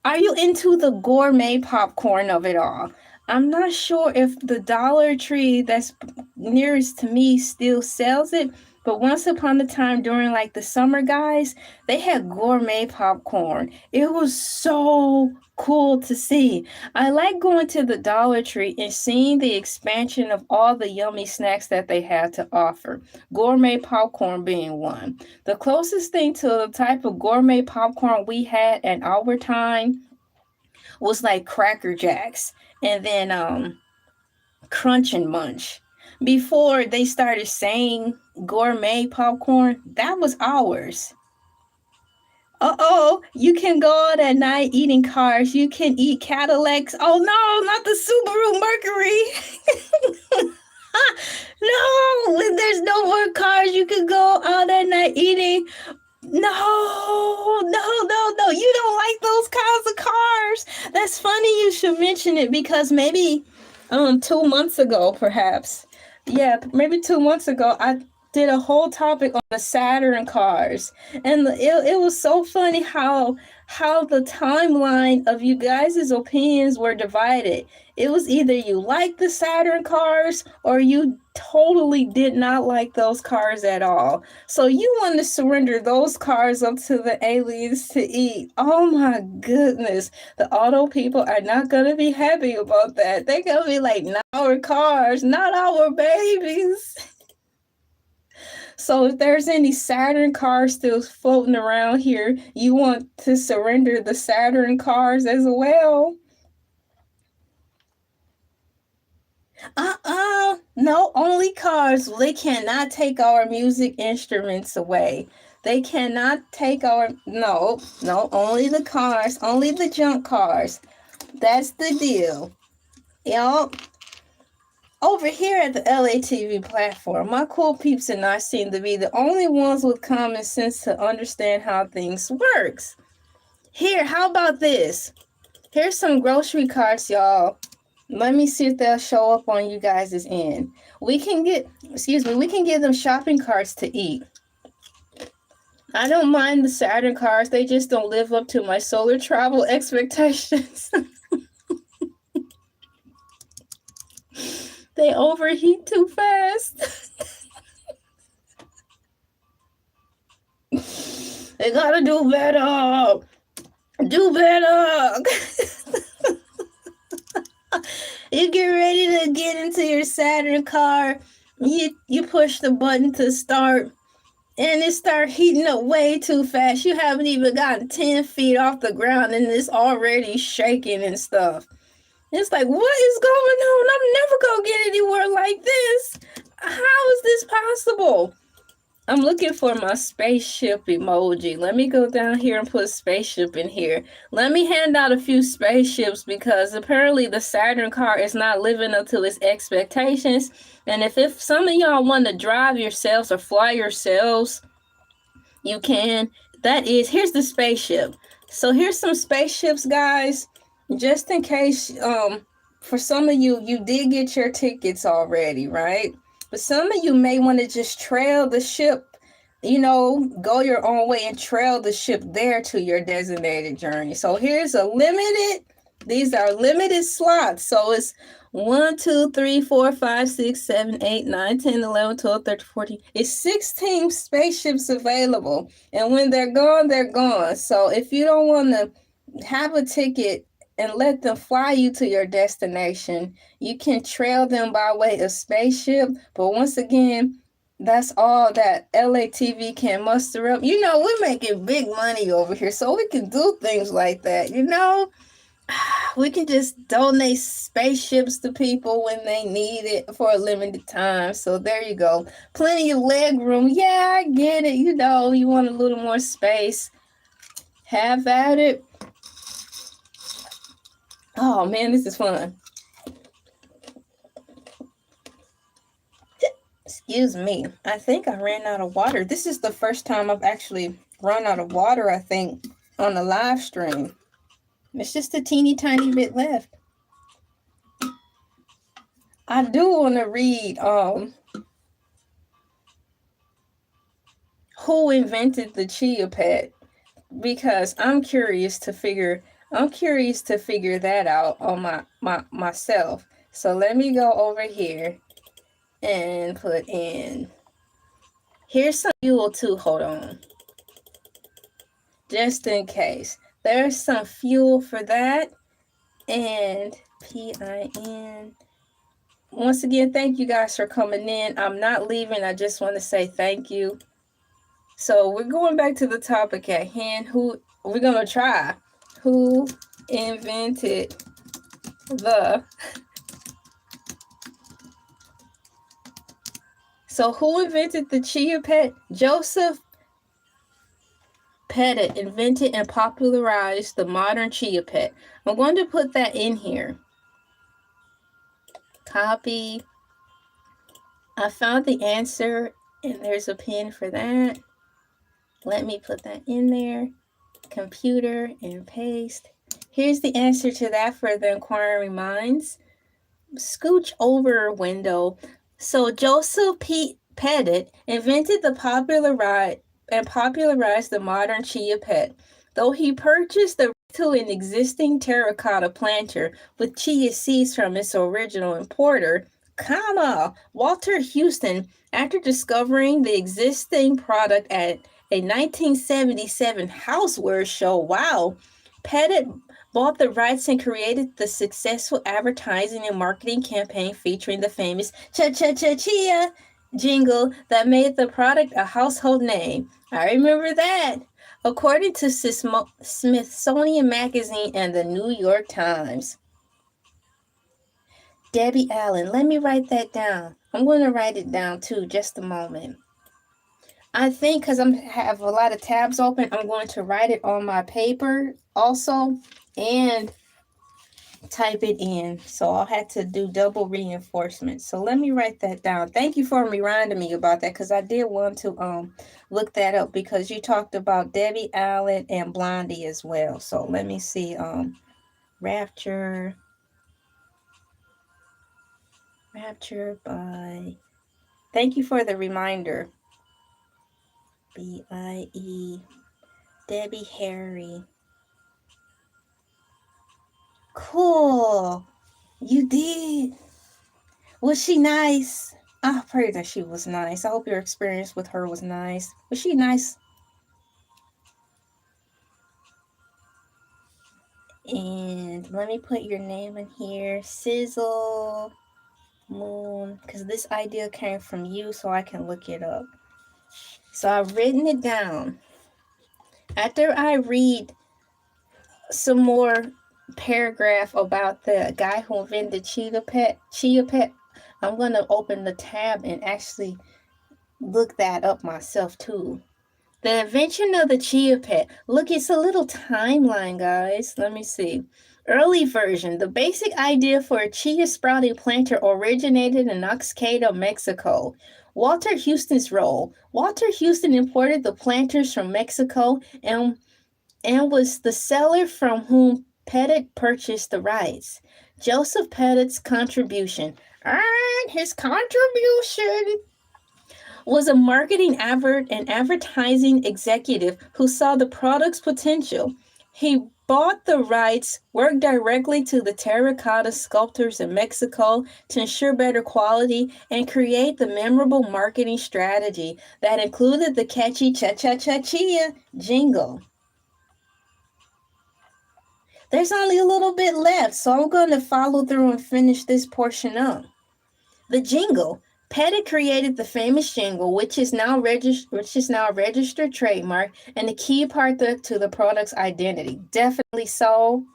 Are you into the gourmet popcorn of it all? I'm not sure if the Dollar Tree that's nearest to me still sells it, but once upon a time during like the summer, guys, they had gourmet popcorn. It was so cool to see. I like going to the Dollar Tree and seeing the expansion of all the yummy snacks that they have to offer. Gourmet popcorn being one. The closest thing to the type of gourmet popcorn we had in our time was like Cracker Jacks and then Crunch and Munch. Before they started saying gourmet popcorn, that was ours. You can go out at night eating cars. You can eat Cadillacs. Oh no, not the Subaru Mercury. No, there's no more cars you can go out at night eating. No. You don't like those kinds of cars. That's funny you should mention it because maybe 2 months ago, perhaps. Yeah, maybe 2 months ago, I did a whole topic on the Saturn cars. And it was so funny how the timeline of you guys' opinions were divided. It was either you liked the Saturn cars or you totally did not like those cars at all. So you want to surrender those cars up to the aliens to eat. Oh my goodness. The auto people are not going to be happy about that. They're going to be like, not our cars, not our babies. So if there's any Saturn cars still floating around here, you want to surrender the Saturn cars as well? No, only cars. They cannot take our music instruments away. They cannot take no, only the cars, only the junk cars. That's the deal. Yup. Over here at the Elay TV platform, my cool peeps and I seem to be the only ones with common sense to understand how things works. Here, how about this? Here's some grocery carts, y'all. Let me see if they'll show up on you guys' end. We can give them shopping carts to eat. I don't mind the Saturn cars. They just don't live up to my solar travel expectations. They overheat too fast. They gotta do better. Do better. You get ready to get into your Saturn car. You push the button to start, and it start heating up way too fast. You haven't even gotten 10 feet off the ground, and it's already shaking and stuff. It's like, what is going on? I'm never going to get anywhere like this. How is this possible? I'm looking for my spaceship emoji. Let me go down here and put spaceship in here. Let me hand out a few spaceships because apparently the Saturn car is not living up to its expectations. And if some of y'all want to drive yourselves or fly yourselves, you can. Here's the spaceship. So here's some spaceships, guys. Just in case, for some of you did get your tickets already, right? But some of you may want to just trail the ship, go your own way and trail the ship there to your designated journey. So these are limited slots. So it's 1, 2, 3, 4, 5, 6, 7, 8, 9, 10, 11, 12, 13, 14. It's 16 spaceships available. And when they're gone, they're gone. So if you don't want to have a ticket and let them fly you to your destination, you can trail them by way of spaceship. But once again, that's all that Elay TV can muster up. We're making big money over here, so we can do things like that, we can just donate spaceships to people when they need it for a limited time. So there you go. Plenty of leg room. Yeah, I get it. You know, you want a little more space. Have at it. Oh man, this is fun. Excuse me. I think I ran out of water. This is the first time I've actually run out of water, I think, on the live stream. It's just a teeny tiny bit left. I do want to read who invented the Chia Pet, because I'm curious to figure that out on myself. So let me go over here and put in, here's some fuel too, hold on, just in case. There's some fuel for that. And PIN. Once again, thank you guys for coming in. I'm not leaving. I just want to say thank you. So we're going back to the topic at hand. Who we're gonna try? Who invented the? So who invented the Chia Pet? Joseph Petit invented and popularized the modern Chia Pet. I'm going to put that in here. Copy. I found the answer, and there's a pin for that. Let me put that in there. Computer and paste. Here's the answer to that for the inquiring minds. Scooch over window. So Joseph Petit invented the popularized the modern Chia Pet. Though he purchased the to an existing terracotta planter with chia seeds from its original importer, Walter Houston, after discovering the existing product at a 1977 Housewares show, Petit bought the rights and created the successful advertising and marketing campaign featuring the famous Cha-Cha-Cha-Chia jingle that made the product a household name. I remember that. According to Smithsonian Magazine and the New York Times. Debbie Allen, let me write that down. I'm going to write it down too, just a moment. I think because I have a lot of tabs open, I'm going to write it on my paper also and type it in. So I'll have to do double reinforcement. So let me write that down. Thank you for reminding me about that, because I did want to look that up, because you talked about Debbie Allen and Blondie as well. So let me see. Rapture by, thank you for the reminder. B-I-E, Debbie Harry. Cool. You did. Was she nice? I pray that she was nice. I hope your experience with her was nice. Was she nice? And let me put your name in here. Sizzle Moon, because this idea came from you, so I can look it up. So I've written it down. After I read some more paragraph about the guy who invented Chia Pet, I'm going to open the tab and actually look that up myself too. The invention of the Chia Pet. Look, it's a little timeline, guys. Let me see. Early version. The basic idea for a chia sprouting planter originated in Oaxaca, Mexico. Walter Houston's role. Walter Houston imported the planters from Mexico and was the seller from whom Petit purchased the rights. Joseph Petit's contribution. And his contribution was a marketing and advertising executive who saw the product's potential. He bought the rights, worked directly to the terracotta sculptors in Mexico to ensure better quality, and create the memorable marketing strategy that included the catchy Cha-Cha-Cha-Chia jingle. There's only a little bit left, so I'm going to follow through and finish this portion up. The jingle. Petit created the famous jingle, which is now a registered trademark and a key part to the product's identity. Definitely so.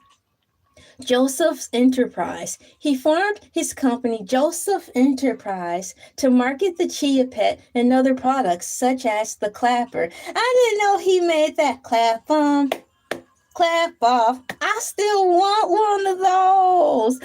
Joseph's Enterprise. He formed his company, Joseph Enterprise, to market the Chia Pet and other products such as the clapper. I didn't know he made that clap on, clap off. I still want one of those.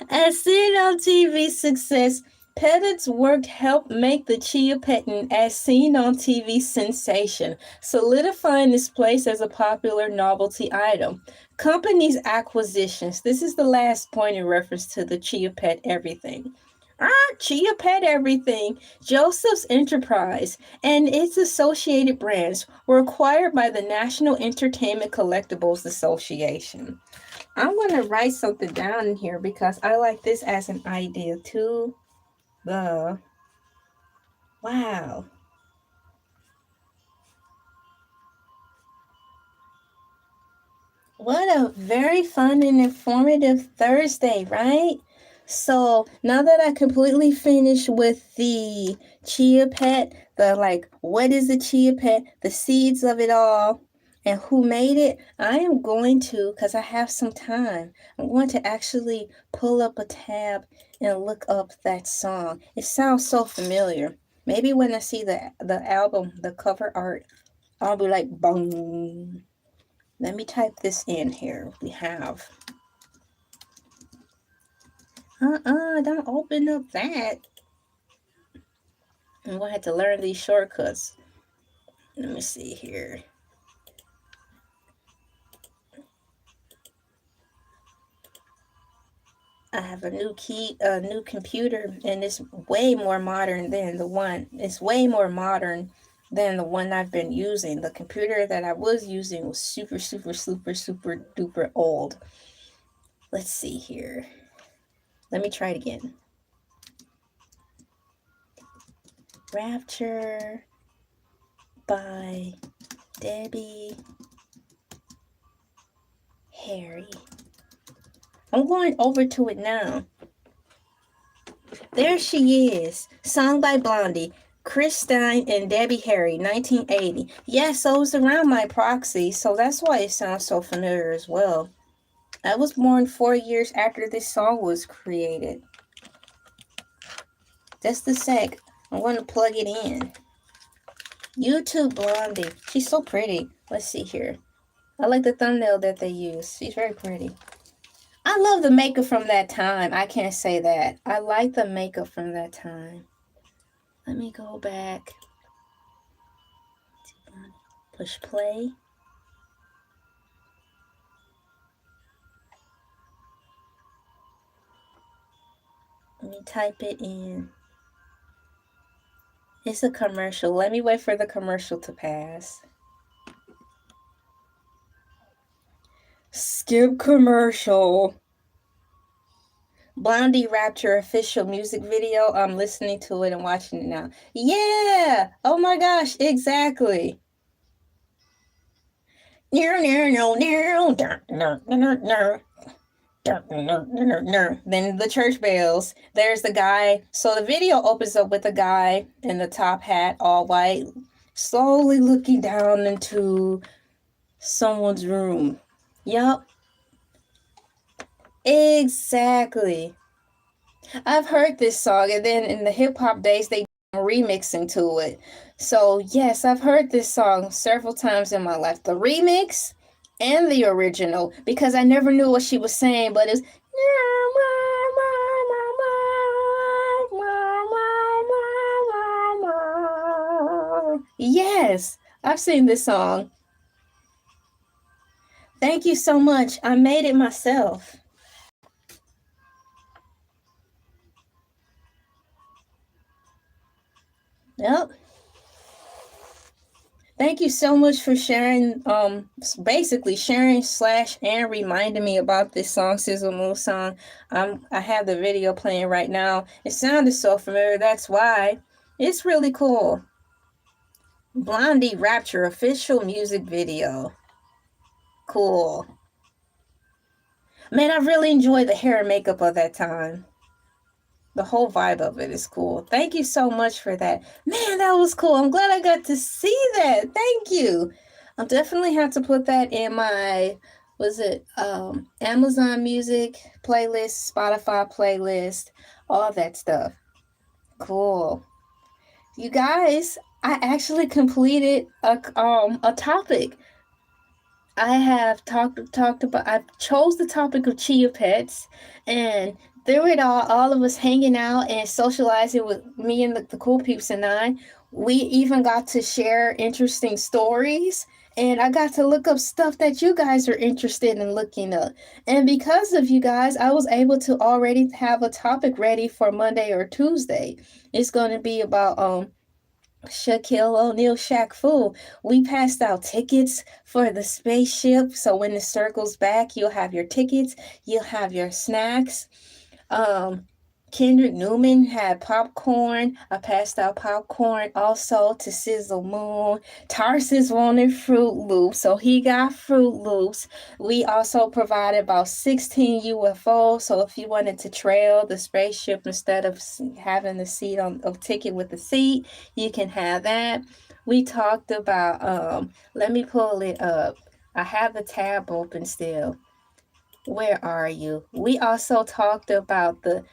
As seen on TV success, Pettit's work helped make the Chia Pet an as seen on TV sensation, solidifying its place as a popular novelty item. Companies' acquisitions. This is the last point in reference to the Chia Pet everything. Chia Pet everything, Joseph's Enterprise, and its associated brands were acquired by the National Entertainment Collectibles Association. I'm going to write something down in here because I like this as an idea too. Wow. What a very fun and informative Thursday, right? So now that I completely finished with the Chia Pet, what is the Chia Pet, the seeds of it all, and who made it, I am going to, because I have some time, I'm going to actually pull up a tab and look up that song. It sounds so familiar. Maybe when I see the album, the cover art, I'll be like, boom. Let me type this in here. We have. Don't open up that. I'm going to have to learn these shortcuts. Let me see here. I have a new computer, and it's way more modern than the one. It's way more modern than the one I've been using. The computer that I was using was super duper old. Let's see here. Let me try it again. Rapture by Debbie Harry. I'm going over to it now. There she is. Song by Blondie, Chris Stein, and Debbie Harry, 1980. Yes, so it was around my proxy, so that's why it sounds so familiar as well. I was born 4 years after this song was created. Just a sec. I'm going to plug it in. YouTube Blondie. She's so pretty. Let's see here. I like the thumbnail that they use. She's very pretty. I love the makeup from that time. I can't say that. I like the makeup from that time. Let me go back. Push play. Let me type it in. It's a commercial. Let me wait for the commercial to pass. Skip commercial. Blondie Rapture official music video. I'm listening to it and watching it now. Yeah! Oh my gosh, exactly. Then the church bells. There's the guy. So the video opens up with a guy in the top hat, all white, slowly looking down into someone's room. Yup. Exactly. I've heard this song, and then in the hip-hop days, they remixing to it. So yes, I've heard this song several times in my life. The remix and the original, because I never knew what she was saying, but it's yes, I've seen this song. Thank you so much. I made it myself. Yep. Thank you so much for sharing, basically sharing / and reminding me about this song, Sizzle Move song. I have the video playing right now. It sounded so familiar, that's why. It's really cool. Blondie Rapture official music video. Cool. Man, I really enjoyed the hair and makeup of that time. The whole vibe of it is cool. Thank you so much for that. Man, that was cool. I'm glad I got to see that. Thank you. I'll definitely have to put that in my, Amazon Music playlist, Spotify playlist, all that stuff. Cool. You guys, I actually completed a topic. I have talked about. I chose the topic of Chia Pets, and through it all of us hanging out and socializing with me and the cool peeps and I, we even got to share interesting stories. And I got to look up stuff that you guys are interested in looking up. And because of you guys, I was able to already have a topic ready for Monday or Tuesday. It's going to be about Shaquille O'Neal, Shaq Fu. We passed out tickets for the spaceship. So when it circles back, you'll have your tickets, you'll have your snacks. Kendrick Newman had popcorn. I passed out popcorn also to Sizzle Moon. Tarsis wanted Fruit Loops, so he got Fruit Loops. We also provided about 16 UFOs, so if you wanted to trail the spaceship instead of having the seat on a ticket with the seat, you can have that. We talked about, let me pull it up. I have the tab open still. Where are you? We also talked about the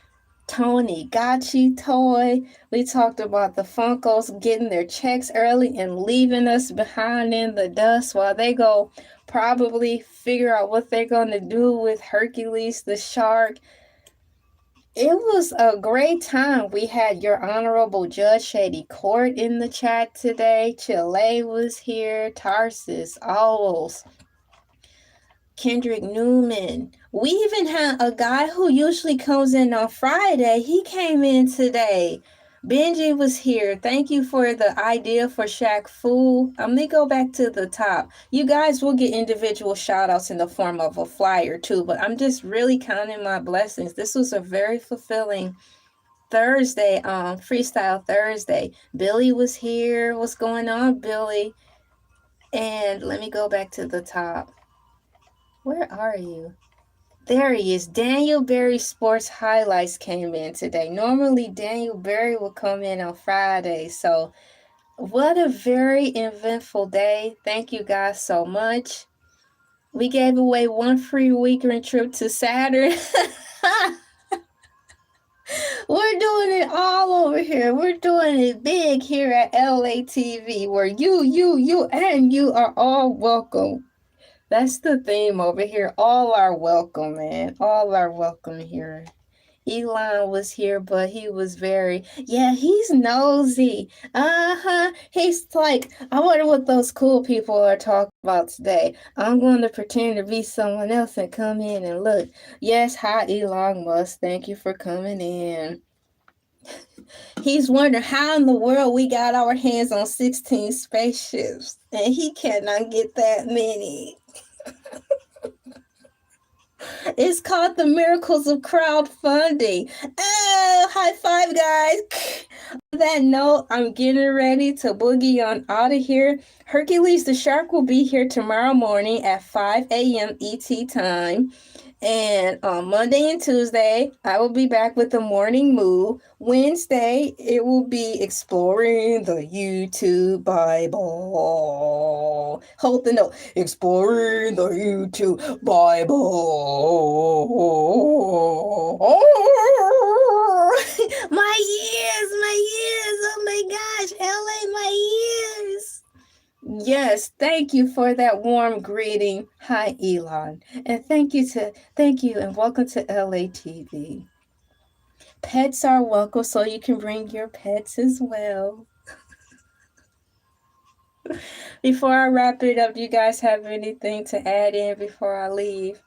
Tamagotchi toy. We talked about the Funkos getting their checks early and leaving us behind in the dust while they go probably figure out what they're going to do with Hercules the shark. It was a great time. We had your Honorable Judge Shady Court in the chat today. Chile was here. Tarsis, Owls, Kendrick Newman. We even had a guy who usually comes in on Friday. He came in today. Benji was here. Thank you for the idea for Shaq Fu. I'm going to go back to the top. You guys will get individual shout outs in the form of a flyer too, but I'm just really counting my blessings. This was a very fulfilling Thursday, Freestyle Thursday. Billy was here. What's going on, Billy? And let me go back to the top. Where are you? There he is. Daniel Berry Sports Highlights came in today. Normally, Daniel Berry will come in on Friday. So, what a very eventful day. Thank you guys so much. We gave away one free weekend trip to Saturn. We're doing it all over here. We're doing it big here at Elay TV, where you, and you are all welcome. That's the theme over here. All are welcome, man. All are welcome here. Elon was here, but he was he's nosy. He's like, I wonder what those cool people are talking about today. I'm going to pretend to be someone else and come in and look. Yes, hi, Elon Musk. Thank you for coming in. He's wondering how in the world we got our hands on 16 spaceships, and he cannot get that many. It's called the miracles of crowdfunding. Oh, high five, guys. On that note, I'm getting ready to boogie on out of here. Hercules the Shark will be here tomorrow morning at 5 a.m. ET time. And on Monday and Tuesday, I will be back with the morning moo. Wednesday, it will be exploring the YouTube Bible. Hold the note. Exploring the YouTube Bible. My ears. Oh my gosh, LA, my ears. Yes, thank you for that warm greeting. Hi, Elon. And thank you and welcome to Elay TV. Pets are welcome, so you can bring your pets as well. Before I wrap it up, do you guys have anything to add in before I leave?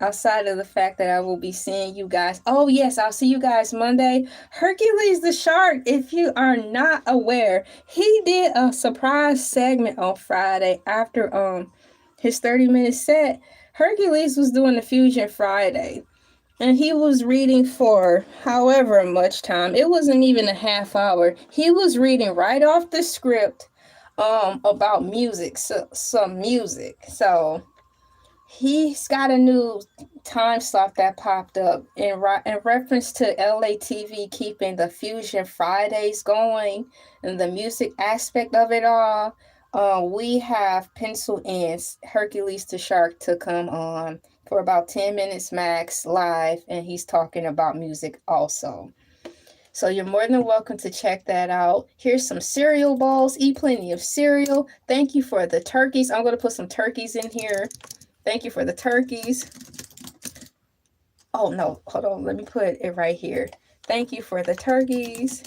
Outside of the fact that I will be seeing you guys. Oh, yes, I'll see you guys Monday. Hercules the Shark, if you are not aware, he did a surprise segment on Friday after his 30-minute set. Hercules was doing the Fusion Friday, and he was reading for however much time. It wasn't even a half hour. He was reading right off the script about music, some music. So He's got a new time slot that popped up in reference to LA TV keeping the Fusion Fridays going and the music aspect of it all. We have penciled in Hercules the Shark to come on for about 10 minutes max live, and he's talking about music also. So you're more than welcome to check that out. Here's some cereal balls. Eat plenty of cereal. Thank you for the turkeys. I'm going to put some turkeys in here. Thank you for the turkeys. Oh, no. Hold on. Let me put it right here. Thank you for the turkeys.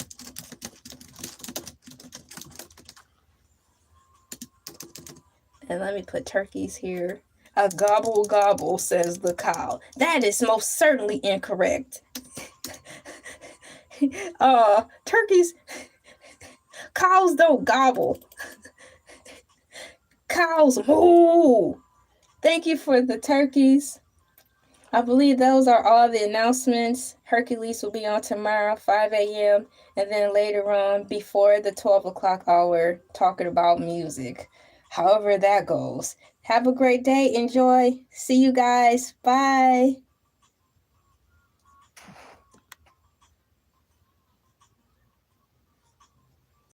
And let me put turkeys here. A gobble gobble, says the cow. That is most certainly incorrect. Turkeys, cows don't gobble. Cows moo. Thank you for the turkeys. I believe those are all the announcements. Hercules will be on tomorrow, 5 a.m. And then later on, before the 12 o'clock hour, talking about music. However that goes. Have a great day. Enjoy. See you guys. Bye.